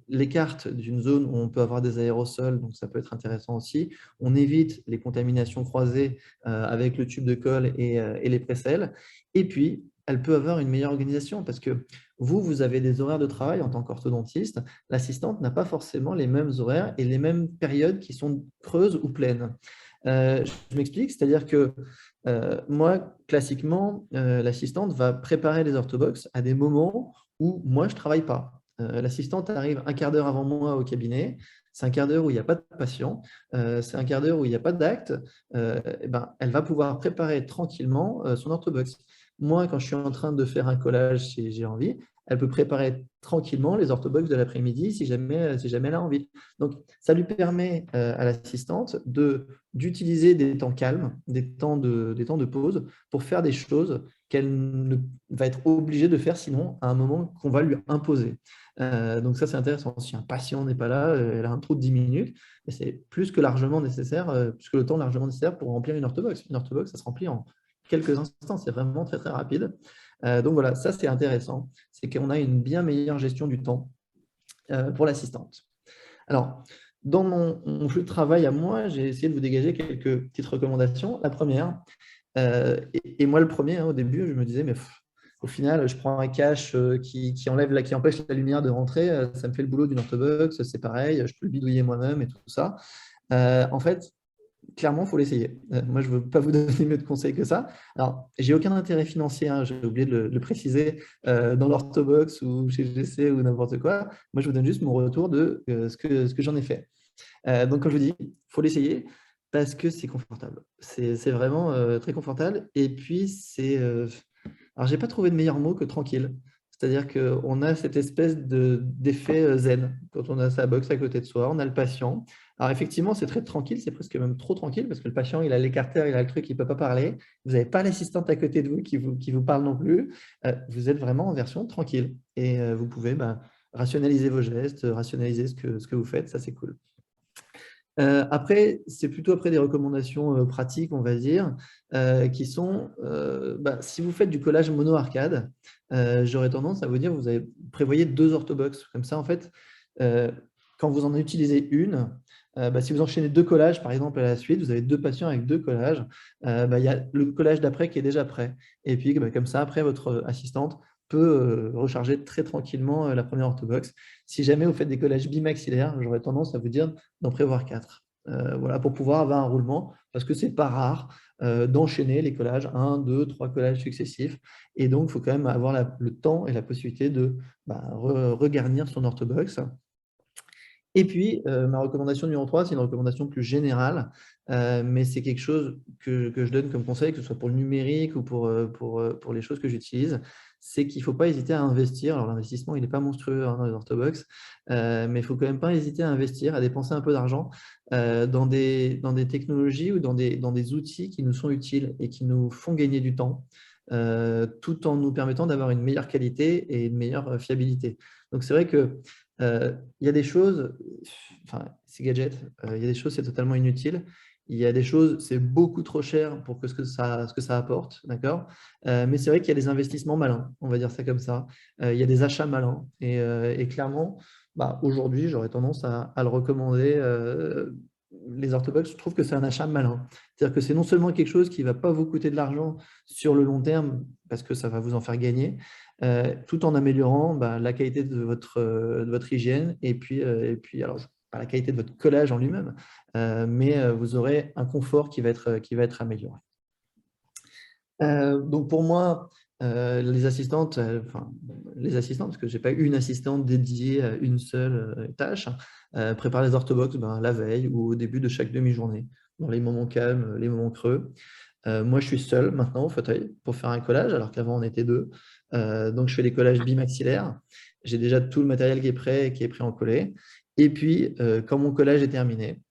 Speaker 2: l'écarte d'une zone où on peut avoir des aérosols, donc ça peut être intéressant aussi. On évite les contaminations croisées avec le tube de colle et les presselles. Et puis, elle peut avoir une meilleure organisation parce que vous avez des horaires de travail en tant qu'orthodontiste. L'assistante n'a pas forcément les mêmes horaires et les mêmes périodes qui sont creuses ou pleines. Je m'explique, c'est-à-dire que moi, classiquement, l'assistante va préparer les orthobox à des moments où moi, je ne travaille pas. L'assistante arrive un quart d'heure avant moi au cabinet, c'est un quart d'heure où il n'y a pas de patient, c'est un quart d'heure où il n'y a pas d'acte, elle va pouvoir préparer tranquillement son orthobox. Moi, quand je suis en train de faire un collage, si j'ai envie, elle peut préparer tranquillement les orthobox de l'après-midi si jamais elle a envie. Donc, ça lui permet à l'assistante d'utiliser des temps calmes, des temps de pause pour faire des choses qu'elle ne va être obligée de faire sinon à un moment qu'on va lui imposer. Donc ça, c'est intéressant. Si un patient n'est pas là, elle a un trou de 10 minutes, c'est plus que largement nécessaire, plus que le temps largement nécessaire pour remplir une orthobox. Une orthobox, ça se remplit en quelques instants, c'est vraiment très, très rapide. Donc voilà, ça, c'est intéressant. C'est qu'on a une bien meilleure gestion du temps pour l'assistante. Alors, dans mon flux de travail à moi, j'ai essayé de vous dégager quelques petites recommandations. La première, et moi le premier, au début, je me disais, mais au final, je prends un cache qui empêche la lumière de rentrer, ça me fait le boulot d'une orthobox, c'est pareil, je peux le bidouiller moi-même et tout ça. En fait, clairement, il faut l'essayer. Moi, je ne veux pas vous donner mieux de conseils que ça. Alors, j'ai aucun intérêt financier, hein, j'ai oublié de le préciser, dans l'orthobox ou chez GC ou n'importe quoi. Moi, je vous donne juste mon retour de ce que j'en ai fait. Donc, comme je vous dis, il faut l'essayer parce que c'est confortable. C'est vraiment très confortable. Et puis, alors, je n'ai pas trouvé de meilleur mot que tranquille. C'est-à-dire qu'on a cette espèce d'effet zen quand on a sa box à côté de soi, on a le patient. Alors effectivement, c'est très tranquille, c'est presque même trop tranquille parce que le patient, il a l'écarteur, il a le truc, il ne peut pas parler. Vous n'avez pas l'assistante à côté de vous qui vous parle non plus. Vous êtes vraiment en version tranquille et vous pouvez rationaliser vos gestes, rationaliser ce que vous faites, ça c'est cool. Après, c'est plutôt des recommandations pratiques, on va dire, qui sont, si vous faites du collage mono-arcade, j'aurais tendance à vous dire, prévoyez 2 orthobox. Comme ça, en fait, quand vous en utilisez une, si vous enchaînez 2 collages, par exemple, à la suite, vous avez 2 patients avec 2 collages, il y a le collage d'après qui est déjà prêt. Et puis, comme ça, après, votre assistante peut recharger très tranquillement la première orthobox. Si jamais vous faites des collages bimaxillaires, j'aurais tendance à vous dire d'en prévoir 4. Voilà, pour pouvoir avoir un roulement, parce que ce n'est pas rare d'enchaîner les collages, 1, 2, 3 collages successifs. Et donc, il faut quand même avoir le temps et la possibilité de regarnir son orthobox. Et puis, ma recommandation numéro 3, c'est une recommandation plus générale, mais c'est quelque chose que je donne comme conseil, que ce soit pour le numérique ou pour les choses que j'utilise, c'est qu'il ne faut pas hésiter à investir. Alors, l'investissement, il n'est pas monstrueux dans les orthobox, mais il ne faut quand même pas hésiter à investir, à dépenser un peu d'argent dans des technologies ou dans des outils qui nous sont utiles et qui nous font gagner du temps, tout en nous permettant d'avoir une meilleure qualité et une meilleure fiabilité. Donc, c'est vrai que il y a des choses, ces gadgets, il y a des choses, c'est totalement inutile. Il y a des choses, c'est beaucoup trop cher pour ce que ça apporte, d'accord. Mais c'est vrai qu'il y a des investissements malins, on va dire ça comme ça. Il y a des achats malins. Et clairement, aujourd'hui, j'aurais tendance à le recommander. Les orthobox, je trouve que c'est un achat malin. C'est-à-dire que c'est non seulement quelque chose qui ne va pas vous coûter de l'argent sur le long terme, parce que ça va vous en faire gagner, tout en améliorant la qualité de votre hygiène et puis alors, pas la qualité de votre collage en lui-même, mais vous aurez un confort qui va être amélioré. Donc pour moi, les assistantes, parce que je n'ai pas une assistante dédiée à une seule tâche, préparent les orthobox la veille ou au début de chaque demi-journée, dans les moments calmes, les moments creux. Moi, je suis seul maintenant au fauteuil pour faire un collage, alors qu'avant, on était deux. Donc, je fais des collages bimaxillaires. J'ai déjà tout le matériel qui est prêt et qui est prêt en coller. Et puis, quand mon collage est terminé,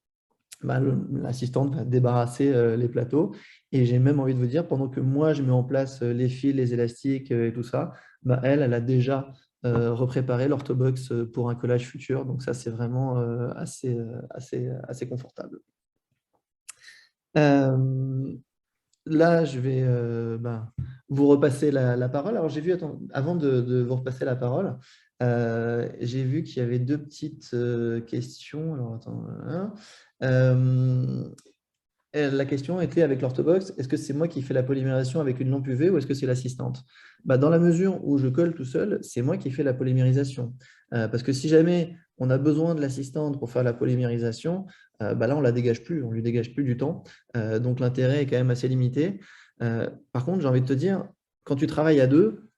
Speaker 2: l'assistante va débarrasser les plateaux. Et j'ai même envie de vous dire, pendant que moi, je mets en place les fils, les élastiques et tout ça, elle a déjà repréparé l'orthobox pour un collage futur. Donc ça, c'est vraiment assez confortable. Là, je vais vous repasser la parole. Alors, j'ai vu, avant de vous repasser la parole, j'ai vu qu'il y avait deux petites questions. Alors, attends. La question était avec l'orthobox, est-ce que c'est moi qui fais la polymérisation avec une lampe UV ou est-ce que c'est l'assistante? Dans la mesure où je colle tout seul, c'est moi qui fais la polymérisation. Parce que si jamais on a besoin de l'assistante pour faire la polymérisation, là, on ne la dégage plus, on ne lui dégage plus du temps. Donc, l'intérêt est quand même assez limité. Par contre, j'ai envie de te dire, quand tu travailles à deux,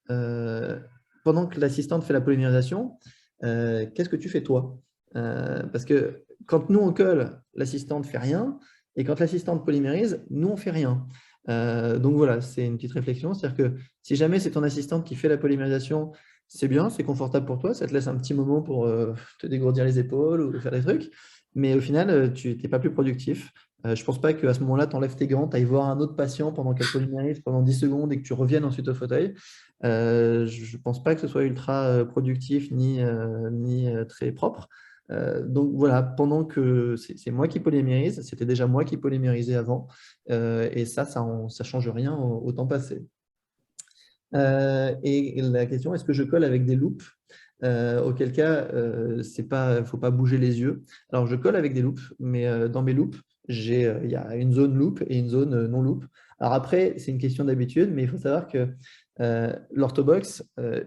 Speaker 2: pendant que l'assistante fait la polymérisation, qu'est-ce que tu fais toi? Parce que quand nous, on colle, l'assistante ne fait rien. Et quand l'assistante polymérise, nous, on ne fait rien. Donc voilà, c'est une petite réflexion. C'est-à-dire que si jamais c'est ton assistante qui fait la polymérisation, c'est bien, c'est confortable pour toi, ça te laisse un petit moment pour te dégourdir les épaules ou faire des trucs. Mais au final, tu n'es pas plus productif. Je ne pense pas qu'à ce moment-là, tu enlèves tes gants, tu ailles voir un autre patient pendant qu'elle polymérise pendant 10 secondes et que tu reviennes ensuite au fauteuil. Je ne pense pas que ce soit ultra productif ni très propre. Donc voilà, pendant que c'est moi qui polymérise, c'était déjà moi qui polymérisais avant, et ça ne change rien au temps passé. Et la question, est-ce que je colle avec des loupes? Auquel cas, il ne faut pas bouger les yeux. Alors, je colle avec des loupes, mais dans mes loupes, il y a une zone loupe et une zone non loupe. Alors après, c'est une question d'habitude, mais il faut savoir que l'orthobox,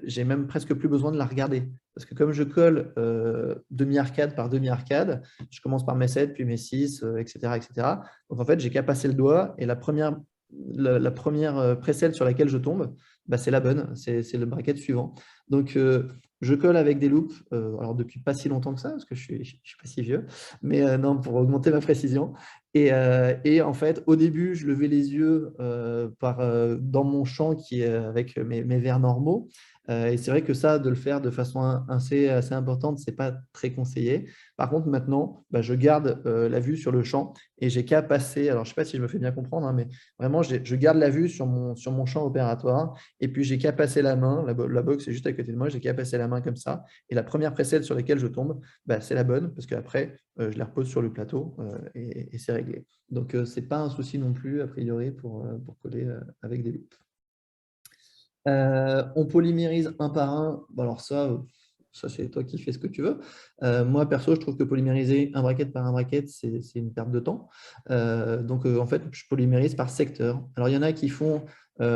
Speaker 2: j'ai même presque plus besoin de la regarder. Parce que comme je colle demi-arcade par demi-arcade, je commence par mes 7, puis mes 6, etc., etc. Donc en fait, j'ai qu'à passer le doigt et la première précelle sur laquelle je tombe, c'est la bonne, c'est le bracket suivant. Donc, je colle avec des loupes, alors depuis pas si longtemps que ça, parce que je ne suis pas si vieux, mais non, pour augmenter ma précision. Et en fait, au début, je levais les yeux dans mon champ qui est avec mes verres normaux. Et c'est vrai que ça, de le faire de façon assez importante, ce n'est pas très conseillé. Par contre, maintenant, je garde la vue sur le champ et j'ai qu'à passer, alors je ne sais pas si je me fais bien comprendre, hein, mais vraiment, je garde la vue sur mon champ opératoire et puis j'ai qu'à passer la main, la box est juste à côté de moi, j'ai qu'à passer la main comme ça. Et la première précelle sur laquelle je tombe, c'est la bonne parce qu'après, je la repose sur le plateau et c'est réglé. Donc, ce n'est pas un souci non plus, a priori, pour coller avec des loupes. On polymérise un par un. Alors ça c'est toi qui fais ce que tu veux. Moi, perso, je trouve que polymériser un bracket par un bracket, c'est une perte de temps. Donc, en fait, je polymérise par secteur. Alors, il y en a qui font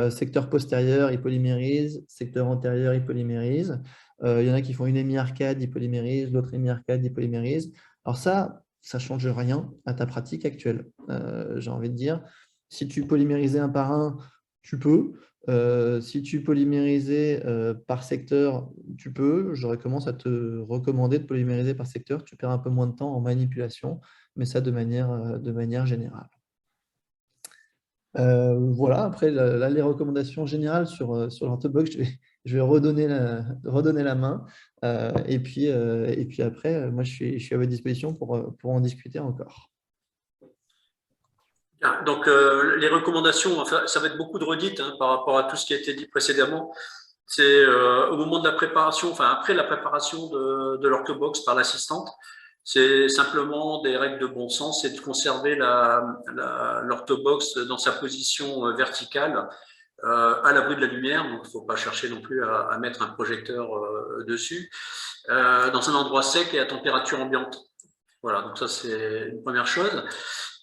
Speaker 2: secteur postérieur, ils polymérisent. Secteur antérieur, ils polymérisent. Il y en a qui font une hémi-arcade, ils polymérisent. L'autre hémi-arcade, ils polymérisent. Alors ça ne change rien à ta pratique actuelle. J'ai envie de dire, si tu polymérisais un par un, tu peux. Si tu polymérisais par secteur, tu peux. Je commence à te recommander de polymériser par secteur. Tu perds un peu moins de temps en manipulation, mais ça de manière générale. Voilà, après, les recommandations générales sur l'orthobox, je vais redonner la main. Et puis après, moi, je suis à votre disposition pour en discuter encore.
Speaker 3: Donc, les recommandations, enfin, ça va être beaucoup de redites par rapport à tout ce qui a été dit précédemment. C'est au moment de la préparation, enfin après la préparation de l'orthobox par l'assistante, c'est simplement des règles de bon sens, c'est de conserver l'orthobox dans sa position verticale, à l'abri de la lumière, donc il ne faut pas chercher non plus à mettre un projecteur dessus, dans un endroit sec et à température ambiante. Voilà, donc ça c'est une première chose.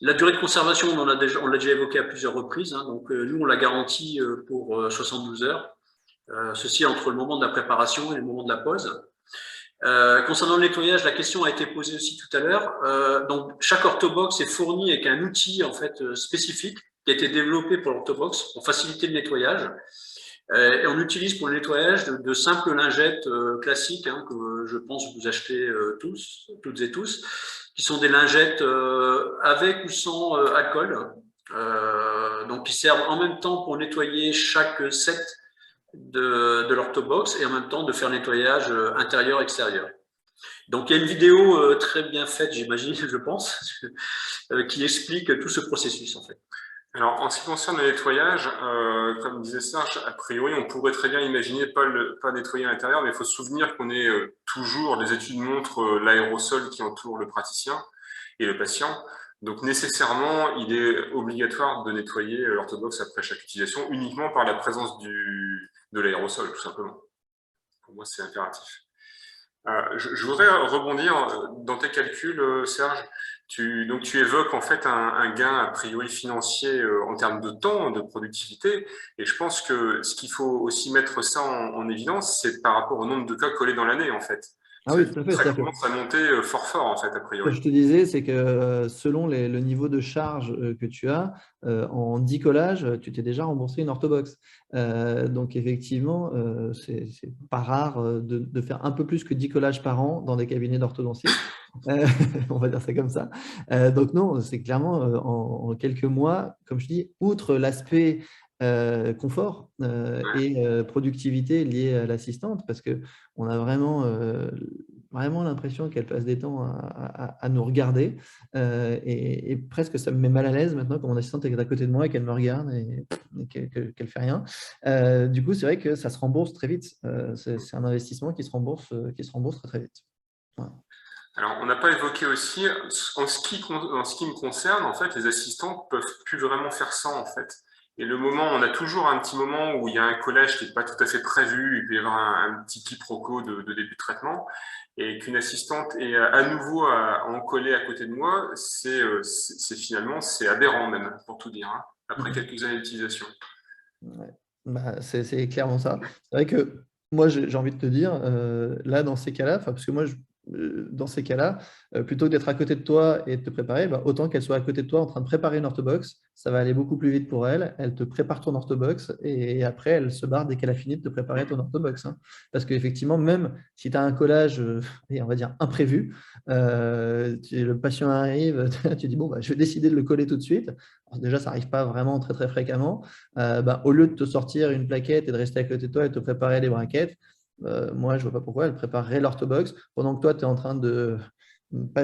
Speaker 3: La durée de conservation, on l'a déjà évoqué à plusieurs reprises. Donc nous, on la garantit pour 72 heures. Ceci entre le moment de la préparation et le moment de la pose. Concernant le nettoyage, la question a été posée aussi tout à l'heure. Donc chaque orthobox est fourni avec un outil en fait spécifique qui a été développé pour l'orthobox pour faciliter le nettoyage. Et on utilise pour le nettoyage de simples lingettes classiques, hein, que je pense que vous achetez tous, toutes et tous, qui sont des lingettes avec ou sans alcool, donc qui servent en même temps pour nettoyer chaque set de l'orthobox et en même temps de faire nettoyage intérieur-extérieur. Donc, il y a une vidéo très bien faite, j'imagine, je pense, qui explique tout ce processus, en fait.
Speaker 4: Alors, en ce qui concerne le nettoyage, comme disait Serge, a priori, on pourrait très bien imaginer pas nettoyer à l'intérieur, mais il faut se souvenir qu'on est toujours, les études montrent l'aérosol qui entoure le praticien et le patient. Donc, nécessairement, il est obligatoire de nettoyer l'orthobox après chaque utilisation, uniquement par la présence de l'aérosol, tout simplement. Pour moi, c'est impératif. Je voudrais rebondir dans tes calculs, Serge. Tu évoques en fait un gain a priori financier en termes de temps, de productivité. Et je pense que ce qu'il faut aussi mettre ça en évidence, c'est par rapport au nombre de cas collés dans l'année, en fait.
Speaker 2: Ah oui, tout à fait.
Speaker 4: Ça commence à monter fort, en fait, a
Speaker 2: Ce
Speaker 4: priori.
Speaker 2: que je te disais, c'est que selon le niveau de charge que tu as, en 10 collages, tu t'es déjà remboursé une orthobox. Donc, effectivement, c'est pas rare de faire un peu plus que 10 collages par an dans des cabinets d'orthodontie. On va dire ça comme ça. Donc, non, c'est clairement en quelques mois, comme je dis, outre l'aspect confort et productivité liée à l'assistante, parce qu'on a vraiment l'impression qu'elle passe des temps à nous regarder et presque ça me met mal à l'aise maintenant quand mon assistante est à côté de moi et qu'elle me regarde et qu'elle fait rien. Du coup, c'est vrai que ça se rembourse très vite. C'est un investissement qui se rembourse très, très vite. Voilà.
Speaker 4: Alors, on n'a pas évoqué aussi, en ce qui me concerne, en fait, les assistants peuvent plus vraiment faire ça, en fait. Et on a toujours un petit moment où il y a un collage qui n'est pas tout à fait prévu, il peut y avoir un petit quiproquo de début de traitement, et qu'une assistante est à nouveau en coller à côté de moi, finalement, c'est aberrant même, pour tout dire, hein, après quelques années d'utilisation.
Speaker 2: Ouais. Bah, c'est clairement ça. C'est vrai que moi, j'ai envie de te dire, là, dans ces cas-là, parce que moi, dans ces cas-là, plutôt que d'être à côté de toi et de te préparer, bah, autant qu'elle soit à côté de toi en train de préparer une orthobox, ça va aller beaucoup plus vite pour elle. Elle te prépare ton orthobox et après, elle se barre dès qu'elle a fini de te préparer ton orthobox. Hein. Parce qu'effectivement, même si tu as un collage, on va dire imprévu, le patient arrive, tu dis, bon, bah, je vais décider de le coller tout de suite. Alors, déjà, ça n'arrive pas vraiment très, très fréquemment. Bah, au lieu de te sortir une plaquette et de rester à côté de toi et de te préparer les braquettes, moi, je ne vois pas pourquoi elle préparerait l'orthobox pendant que toi, tu es en train de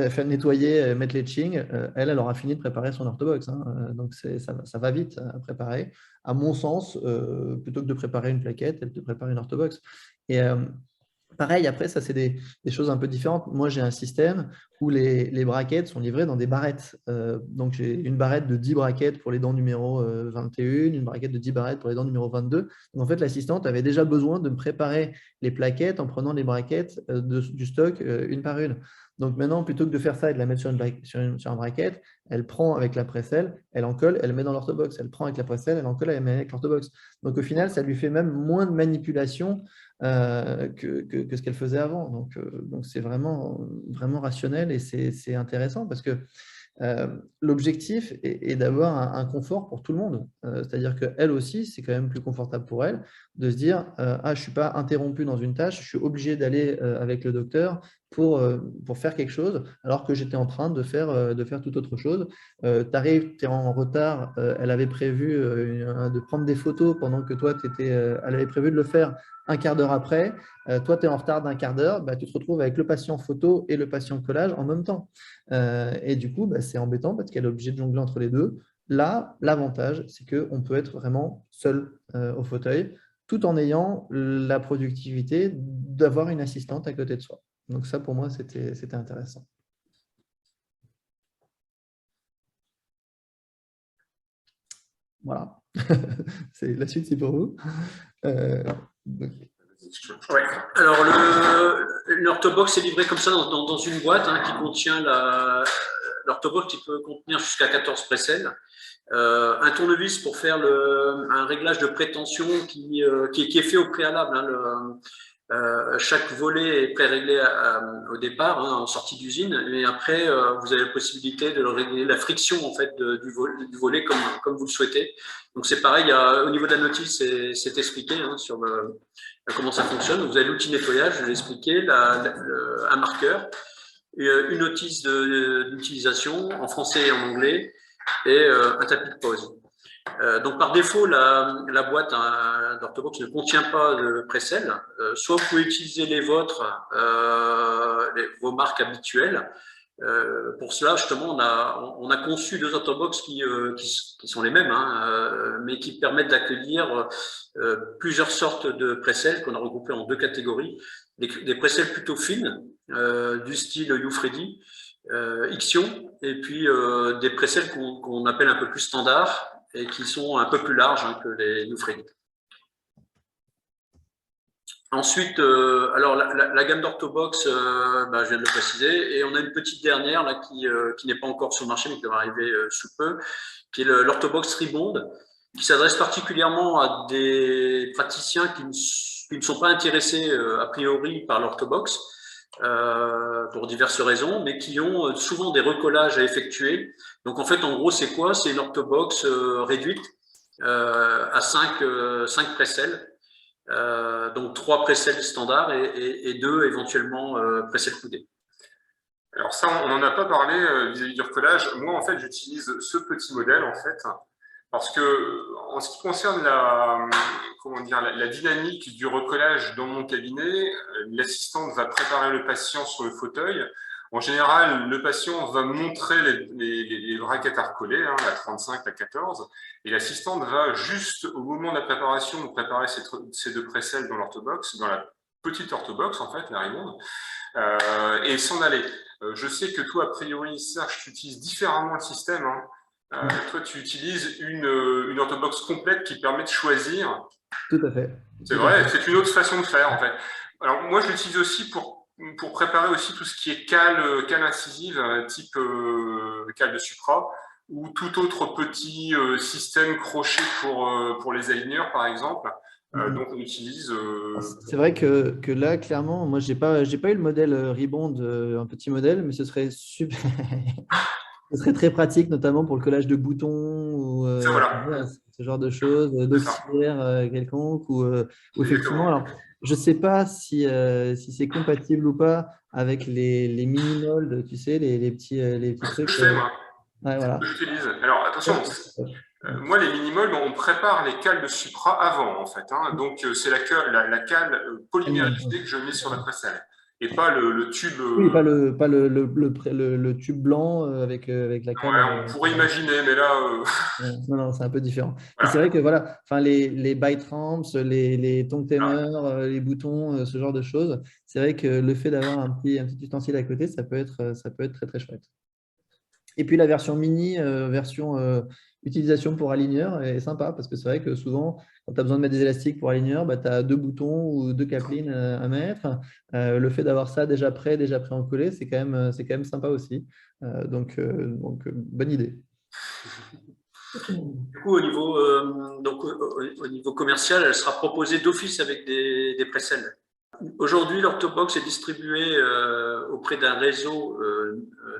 Speaker 2: faire nettoyer, mettre l'etching. Elle aura fini de préparer son orthobox. Hein. Donc, ça va vite à préparer. À mon sens, plutôt que de préparer une plaquette, elle te prépare une orthobox. Et pareil, après, ça, c'est des choses un peu différentes. Moi, j'ai un système où les braquettes sont livrées dans des barrettes. Donc, j'ai une barrette de 10 braquettes pour les dents numéro 21, une braquette de 10 barrettes pour les dents numéro 22. Donc, en fait, l'assistante avait déjà besoin de me préparer les plaquettes en prenant les braquettes du stock une par une. Donc, maintenant, plutôt que de faire ça et de la mettre sur une braquette, elle prend avec la presselle, elle en colle, elle met dans l'orthobox. Elle prend avec la presselle, elle en colle, elle met avec l'orthobox. Donc, au final, ça lui fait même moins de manipulation que ce qu'elle faisait avant. Donc c'est vraiment rationnel et c'est intéressant parce que l'objectif est d'avoir un confort pour tout le monde. C'est-à-dire qu'elle aussi, c'est quand même plus confortable pour elle de se dire je ne suis pas interrompu dans une tâche, je suis obligé d'aller avec le docteur pour faire quelque chose alors que j'étais en train de faire toute autre chose. Tu arrives, tu es en retard, elle avait prévu de prendre des photos pendant que toi, elle avait prévu de le faire un quart d'heure après. Toi, tu es en retard d'un quart d'heure, bah, tu te retrouves avec le patient photo et le patient collage en même temps. Et du coup, bah, c'est embêtant parce qu'elle est obligée de jongler entre les deux. Là, l'avantage, c'est qu'on peut être vraiment seul au fauteuil tout en ayant la productivité d'avoir une assistante à côté de soi. Donc ça, pour moi, c'était intéressant. Voilà. La suite, c'est pour vous.
Speaker 3: Ouais. Alors, l'orthobox est livré comme ça dans une boîte qui contient l'orthobox qui peut contenir jusqu'à 14 précelles. Un tournevis pour faire un réglage de prétention qui est fait au préalable. Chaque volet est pré-réglé au départ, hein, en sortie d'usine, mais après, vous avez la possibilité de régler la friction en fait, du volet comme vous le souhaitez. Donc c'est pareil, au niveau de la notice, c'est expliqué hein, sur comment ça fonctionne. Vous avez l'outil nettoyage, je l'ai expliqué, un marqueur, une notice d'utilisation en français et en anglais, et un tapis de pause. Donc par défaut, la boîte d'Orthobox ne contient pas de précelle. Soit vous pouvez utiliser les vôtres, vos marques habituelles. Pour cela, justement, on a conçu deux Orthobox qui sont les mêmes, hein, mais qui permettent d'accueillir plusieurs sortes de précelles qu'on a regroupées en deux catégories. Des précelles plutôt fines, du style YouFreddy, Ixion, et puis des précelles qu'on appelle un peu plus standards, et qui sont un peu plus larges hein, que les YouFreddy. Ensuite, alors la gamme d'Orthobox, je viens de le préciser, et on a une petite dernière là, qui n'est pas encore sur le marché, mais qui va arriver sous peu, qui est l'Orthobox Rebound, qui s'adresse particulièrement à des praticiens qui ne sont pas intéressés a priori par l'Orthobox, pour diverses raisons, mais qui ont souvent des recollages à effectuer. Donc en fait, en gros, c'est quoi? C'est une Orthobox réduite à 5 précelles, donc 3 précelles standards et 2 éventuellement précelles coudées.
Speaker 4: Alors ça, on n'en a pas parlé vis-à-vis du recollage. Moi, en fait, j'utilise ce petit modèle, en fait, parce que en ce qui concerne la dynamique du recollage dans mon cabinet, l'assistante va préparer le patient sur le fauteuil. En général, le patient va montrer les braquettes à recoller, hein, la 35, la 14, et l'assistante va juste au moment de la préparation préparer ces deux précelles dans l'orthobox, dans la petite orthobox en fait, la Raymonde, et s'en aller. Je sais que toi, a priori, Serge, tu utilises différemment le système. Hein. Toi, tu utilises une orthobox complète qui permet de choisir.
Speaker 2: Tout à fait.
Speaker 4: C'est vrai, c'est une autre façon de faire en fait. Alors moi, je l'utilise aussi pour préparer aussi tout ce qui est cale incisive, type cale de supra, ou tout autre petit système crochet pour les aligneurs, par exemple. Donc on utilise.
Speaker 2: C'est vrai que là, clairement, moi, j'ai pas eu le modèle Rebound, un petit modèle, mais ce serait super. Ce serait très pratique, notamment pour le collage de boutons ou
Speaker 4: voilà.
Speaker 2: ce genre de choses, d'auxiliaires quelconques. Ou effectivement, alors, je ne sais pas si c'est compatible ou pas avec les mini-molds, tu sais, les petits trucs.
Speaker 4: Je sais, moi.
Speaker 2: Ouais, voilà.
Speaker 4: J'utilise. Alors, attention, moi, les mini-molds, on prépare les cales de supra avant, en fait. Hein. Donc, c'est la cale polymérisée que je mets sur la précelle. Et pas le tube.
Speaker 2: Oui, pas le tube blanc avec la cale.
Speaker 4: Ouais, on pourrait imaginer, mais là.
Speaker 2: Non, c'est un peu différent.
Speaker 4: Voilà.
Speaker 2: C'est vrai que voilà, les bite ramps, les tongue-tamers, les boutons, ce genre de choses, c'est vrai que le fait d'avoir un petit ustensile à côté, ça peut être très très chouette. Et puis la version mini, version utilisation pour aligneur est sympa parce que c'est vrai que souvent, quand tu as besoin de mettre des élastiques pour aligneur, tu as 2 boutons ou 2 caplines à mettre. Le fait d'avoir ça déjà prêt en collé, c'est quand même sympa aussi. Donc, bonne idée.
Speaker 3: Du coup, au niveau commercial, elle sera proposée d'office avec des précelles. Aujourd'hui, l'Orthobox est distribuée auprès d'un réseau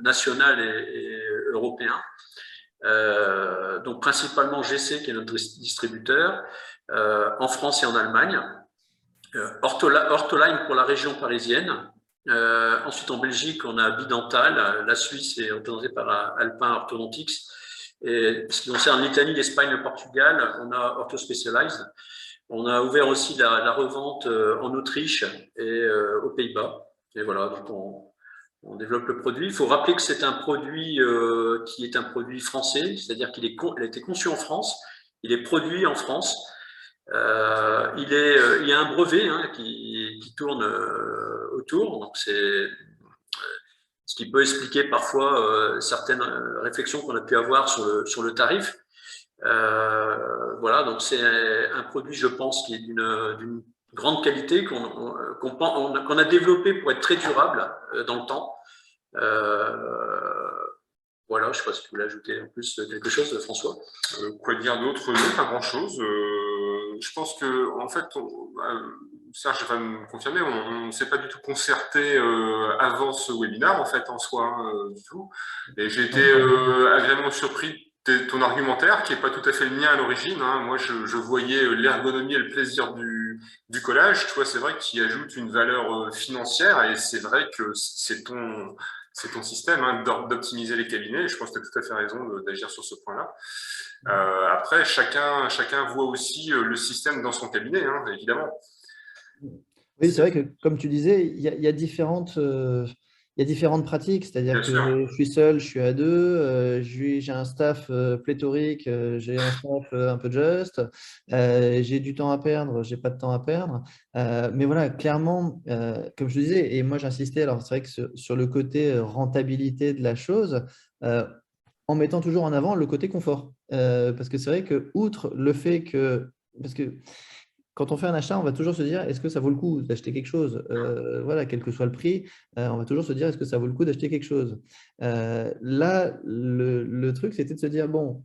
Speaker 3: national et européen. Donc principalement GC qui est notre distributeur, en France et en Allemagne, Ortholine pour la région parisienne, ensuite en Belgique on a Bidental, la Suisse est représentée par Alpin Orthodontics, et ce qui concerne l'Italie, l'Espagne, le Portugal, on a Ortho Specialized. On a ouvert aussi la revente en Autriche et aux Pays-Bas, et voilà, donc on développe le produit. Il faut rappeler que c'est un produit qui est un produit français, c'est-à-dire qu'il a été conçu en France, il est produit en France. Il y a un brevet hein, qui tourne autour, donc c'est ce qui peut expliquer parfois certaines réflexions qu'on a pu avoir sur le tarif. Voilà, donc c'est un produit, je pense, qui est d'une grande qualité qu'on a développé pour être très durable dans le temps. Voilà, je ne sais pas si tu voulais ajouter en plus quelque chose, François.
Speaker 4: Quoi dire d'autre? Non, pas grand-chose. Je pense que, en fait, Serge va me confirmer, on ne s'est pas du tout concerté avant ce webinaire, en fait, en soi, du tout. Et j'ai été agréablement surpris de ton argumentaire, qui n'est pas tout à fait le mien à l'origine. Moi, je voyais l'ergonomie et le plaisir du collage. Tu vois, c'est vrai qu'il ajoute une valeur financière, et c'est vrai que c'est ton système d'optimiser les cabinets. Et je pense que tu as tout à fait raison d'agir sur ce point-là. Après, chacun voit aussi le système dans son cabinet, évidemment.
Speaker 2: Oui, c'est vrai que, comme tu disais, il y a différentes pratiques. C'est-à-dire
Speaker 4: Bien
Speaker 2: que
Speaker 4: sûr.
Speaker 2: je suis seul, je suis à deux, j'ai un staff pléthorique, j'ai un staff un peu juste, j'ai du temps à perdre, j'ai pas de temps à perdre. Mais voilà, clairement, comme je disais, et moi j'insistais, alors c'est vrai que sur le côté rentabilité de la chose, en mettant toujours en avant le côté confort. Parce que c'est vrai que, outre le fait que… Parce que quand on fait un achat, on va toujours se dire, est-ce que ça vaut le coup d'acheter quelque chose? Voilà, quel que soit le prix, on va toujours se dire, est-ce que ça vaut le coup d'acheter quelque chose? Là, le truc, c'était de se dire, bon,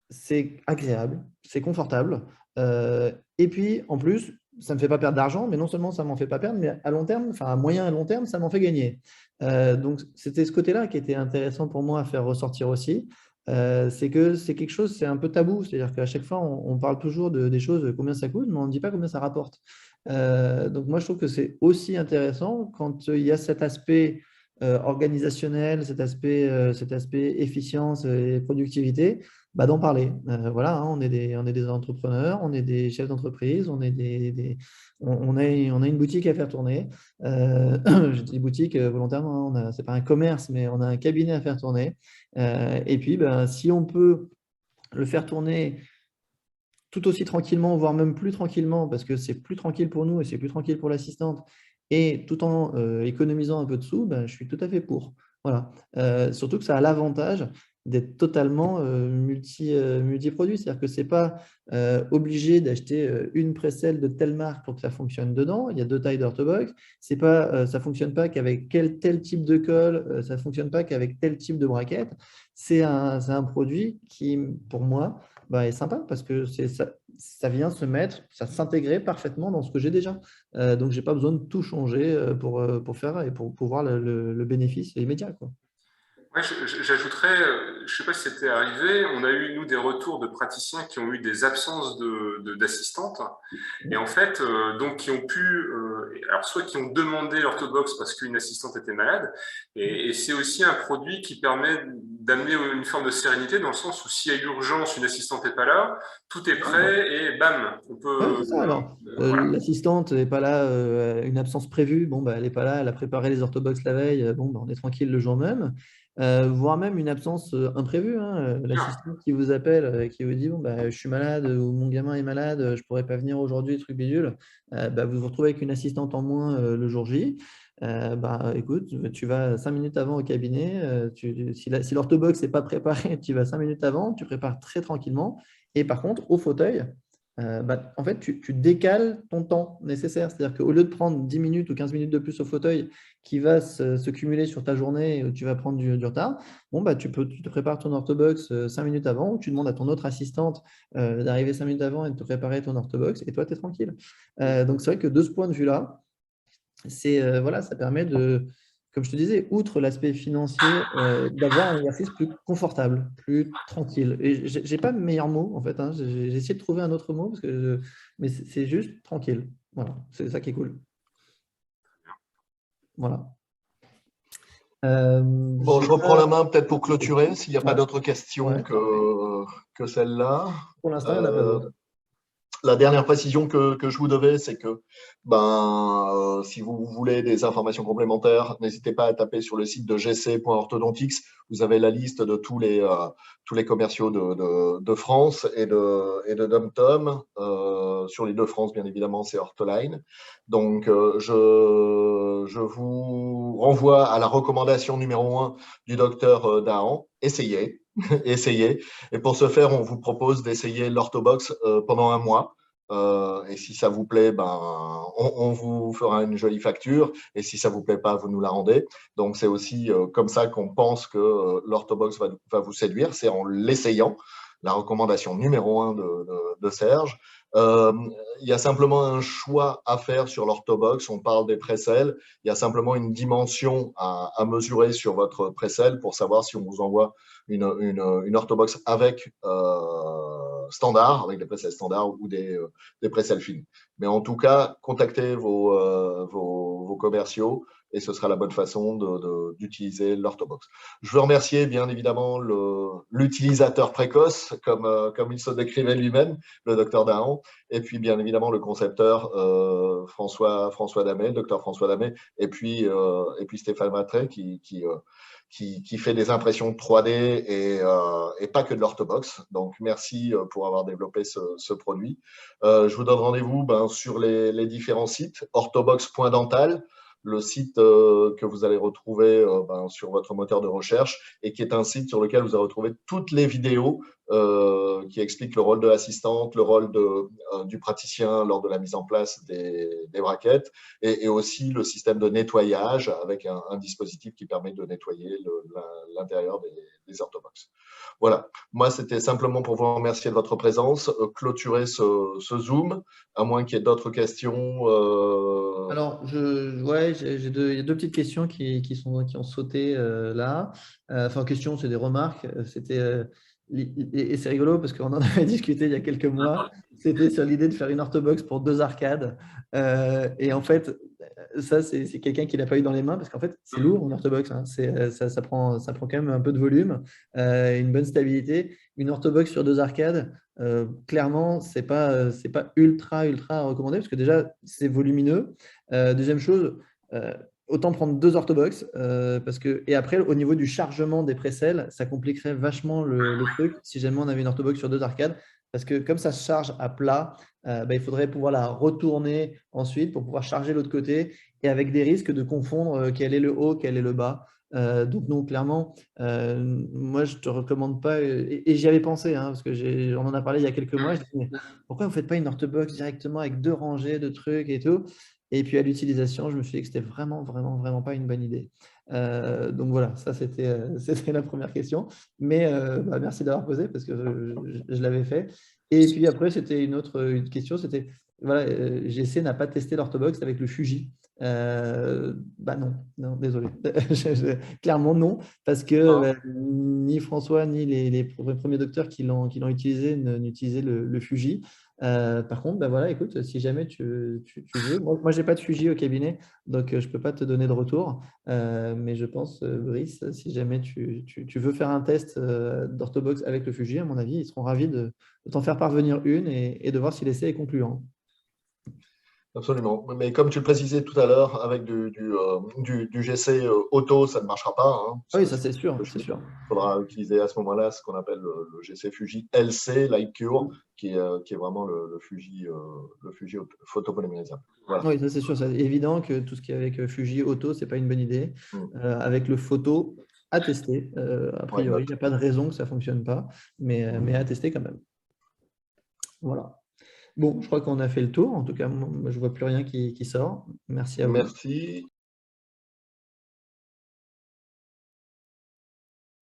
Speaker 2: c'est agréable, c'est confortable. Et puis, en plus, ça ne me fait pas perdre d'argent, mais non seulement ça ne m'en fait pas perdre, mais à long terme, enfin à moyen et long terme, ça m'en fait gagner. Donc, c'était ce côté-là qui était intéressant pour moi à faire ressortir aussi. C'est que c'est quelque chose, c'est un peu tabou. C'est-à-dire qu'à chaque fois, on parle toujours des choses, combien ça coûte, mais on ne dit pas combien ça rapporte. Donc, moi, je trouve que c'est aussi intéressant quand il y a cet aspect organisationnel, cet aspect efficience et productivité, bah, d'en parler. Voilà, on est des entrepreneurs, on est des chefs d'entreprise, on a une boutique à faire tourner. Je dis boutique volontairement, ce n'est pas un commerce, mais on a un cabinet à faire tourner. Et puis, ben, si on peut le faire tourner tout aussi tranquillement, voire même plus tranquillement, parce que c'est plus tranquille pour nous et c'est plus tranquille pour l'assistante, et tout en économisant un peu de sous, ben, je suis tout à fait pour. Voilà. Surtout que ça a l'avantage d'être totalement multi-produit. C'est-à-dire que ce n'est pas obligé d'acheter une précelle de telle marque pour que ça fonctionne dedans. Il y a 2 tailles d'orthobox. Ça ne fonctionne pas qu'avec tel type de colle, ça ne fonctionne pas qu'avec tel type de braquette. C'est un produit qui, pour moi, bah, est sympa parce que ça vient se mettre, ça s'intégrer parfaitement dans ce que j'ai déjà. Donc, je n'ai pas besoin de tout changer pour faire et pour voir le bénéfice immédiat, quoi.
Speaker 4: Ouais, j'ajouterais, je ne sais pas si c'était arrivé, on a eu, nous, des retours de praticiens qui ont eu des absences d'assistantes et en fait, donc qui ont pu, alors soit qui ont demandé l'orthobox parce qu'une assistante était malade et c'est aussi un produit qui permet d'amener une forme de sérénité dans le sens où s'il y a urgence, une assistante n'est pas là, tout est prêt et bam, on
Speaker 2: Ouais,
Speaker 4: peut…
Speaker 2: c'est ça. Alors,
Speaker 4: voilà.
Speaker 2: l'assistante n'est pas là, une absence prévue. Bon, bah, elle n'est pas là, elle a préparé les orthobox la veille. Bon, bah, on est tranquille le jour même. Voire même une absence imprévue, hein. L'assistante qui vous appelle, qui vous dit, bon, bah, je suis malade ou mon gamin est malade, je ne pourrais pas venir aujourd'hui, truc bidule. Bah, vous vous retrouvez avec une assistante en moins le jour J. Bah, écoute, tu vas 5 minutes avant au cabinet. Si l'orthobox n'est pas préparé, tu vas 5 minutes avant, tu prépares très tranquillement. Et par contre, au fauteuil, bah, en fait, tu décales ton temps nécessaire. C'est-à-dire qu'au lieu de prendre 10 minutes ou 15 minutes de plus au fauteuil qui va se cumuler sur ta journée et où tu vas prendre du retard, bon, bah, tu te prépares ton orthobox 5 minutes avant ou tu demandes à ton autre assistante d'arriver 5 minutes avant et de te préparer ton orthobox et toi, tu es tranquille. Donc, c'est vrai que de ce point de vue-là, voilà, ça permet de, comme je te disais, outre l'aspect financier, d'avoir un exercice plus confortable, plus tranquille. Et je n'ai pas de meilleur mot, en fait, hein. J'ai essayé de trouver un autre mot, mais c'est juste tranquille. Voilà, c'est ça qui est cool. Voilà.
Speaker 1: Bon, je reprends la main peut-être pour clôturer, s'il n'y a pas d'autres questions
Speaker 2: Ouais.
Speaker 1: que celle-là.
Speaker 2: Pour l'instant, il n'y en a pas d'autres.
Speaker 1: La dernière précision que je vous devais, c'est que si vous voulez des informations complémentaires, n'hésitez pas à taper sur le site de gc.orthodontix. Vous avez la liste de tous les commerciaux de France et de DomTom. Sur les deux France, bien évidemment, c'est Ortholine. Donc, je vous renvoie à la recommandation numéro 1 du docteur Dahan. Essayez. Essayez. Et pour ce faire, on vous propose d'essayer l'orthobox pendant 1 mois. Et si ça vous plaît, on vous fera une jolie facture. Et si ça vous plaît pas, vous nous la rendez. Donc, c'est aussi comme ça qu'on pense que l'orthobox va vous séduire. C'est en l'essayant. La recommandation numéro 1 de Serge. Il y a simplement un choix à faire sur l'orthobox. On parle des précelles. Il y a simplement une dimension à mesurer sur votre précelle pour savoir si on vous envoie une orthobox avec standard, avec des précelles standards ou des précelles fines. Mais en tout cas, contactez vos commerciaux et ce sera la bonne façon d'utiliser l'orthobox. Je veux remercier bien évidemment l'utilisateur précoce, comme il se décrivait lui-même, le docteur Dahan, et puis bien évidemment le concepteur François Damet, docteur François Damet, et puis Stéphane Matrey qui fait des impressions 3D et pas que de l'orthobox. Donc merci pour avoir développé ce produit. Je vous donne rendez-vous sur les différents sites, orthobox.dental, le site que vous allez retrouver sur votre moteur de recherche et qui est un site sur lequel vous allez retrouver toutes les vidéos qui expliquent le rôle de l'assistante, le rôle du praticien lors de la mise en place des braquettes et aussi le système de nettoyage avec un dispositif qui permet de nettoyer l'intérieur des orthobox. Voilà, moi c'était simplement pour vous remercier de votre présence, clôturer ce Zoom, à moins qu'il y ait d'autres questions.
Speaker 2: Alors, il y a deux petites questions qui ont sauté là. Enfin, questions, c'est des remarques. Et c'est rigolo parce qu'on en avait discuté il y a quelques mois. C'était sur l'idée de faire une orthobox pour 2 arcades. Et en fait, ça, c'est quelqu'un qui ne l'a pas eu dans les mains parce qu'en fait, c'est lourd une orthobox. Hein. Ça prend quand même un peu de volume, une bonne stabilité. Une orthobox sur 2 arcades, clairement, ce n'est pas ultra recommandé parce que déjà, c'est volumineux. Deuxième chose, autant prendre 2 orthobox et après, au niveau du chargement des précelles, ça compliquerait vachement le truc si jamais on avait une orthobox sur 2 arcades. Parce que comme ça se charge à plat, il faudrait pouvoir la retourner ensuite pour pouvoir charger l'autre côté et avec des risques de confondre quel est le haut, quel est le bas. Donc non, clairement, moi je ne te recommande pas, et j'y avais pensé, hein, parce que on en a parlé il y a quelques mois, je disais, mais pourquoi vous ne faites pas une orthobox directement avec 2 rangées de trucs et tout? Et puis à l'utilisation, je me suis dit que c'était vraiment pas une bonne idée. Donc voilà, ça c'était la première question. Mais merci d'avoir posé parce que je l'avais fait. Et puis après, c'était une question, c'était voilà, GC n'a pas testé l'orthobox avec le Fuji. Non, désolé. Clairement non, parce que ni François ni les premiers docteurs qui l'ont utilisé n'utilisaient le Fuji. Par contre, voilà, écoute, si jamais tu veux, moi je n'ai pas de Fuji au cabinet, donc je ne peux pas te donner de retour. Mais je pense, Brice, si jamais tu veux faire un test d'orthobox avec le Fuji, à mon avis, ils seront ravis de t'en faire parvenir une et de voir si l'essai est concluant.
Speaker 1: Absolument. Mais comme tu le précisais tout à l'heure, avec du GC auto, ça ne marchera pas. Hein,
Speaker 2: oui, ça c'est sûr.
Speaker 1: Il faudra utiliser à ce moment-là ce qu'on appelle le GC Fuji LC, Light Cure, qui est vraiment le Fuji photopolymérisable. Voilà.
Speaker 2: Oui, ça c'est sûr. C'est évident que tout ce qui est avec Fuji auto, ce n'est pas une bonne idée. Avec le photo, à tester. A priori, il n'y a pas de raison que ça ne fonctionne pas, mais à tester quand même. Voilà. Bon, je crois qu'on a fait le tour. En tout cas, moi, je ne vois plus rien qui sort. Merci à vous.
Speaker 1: Merci.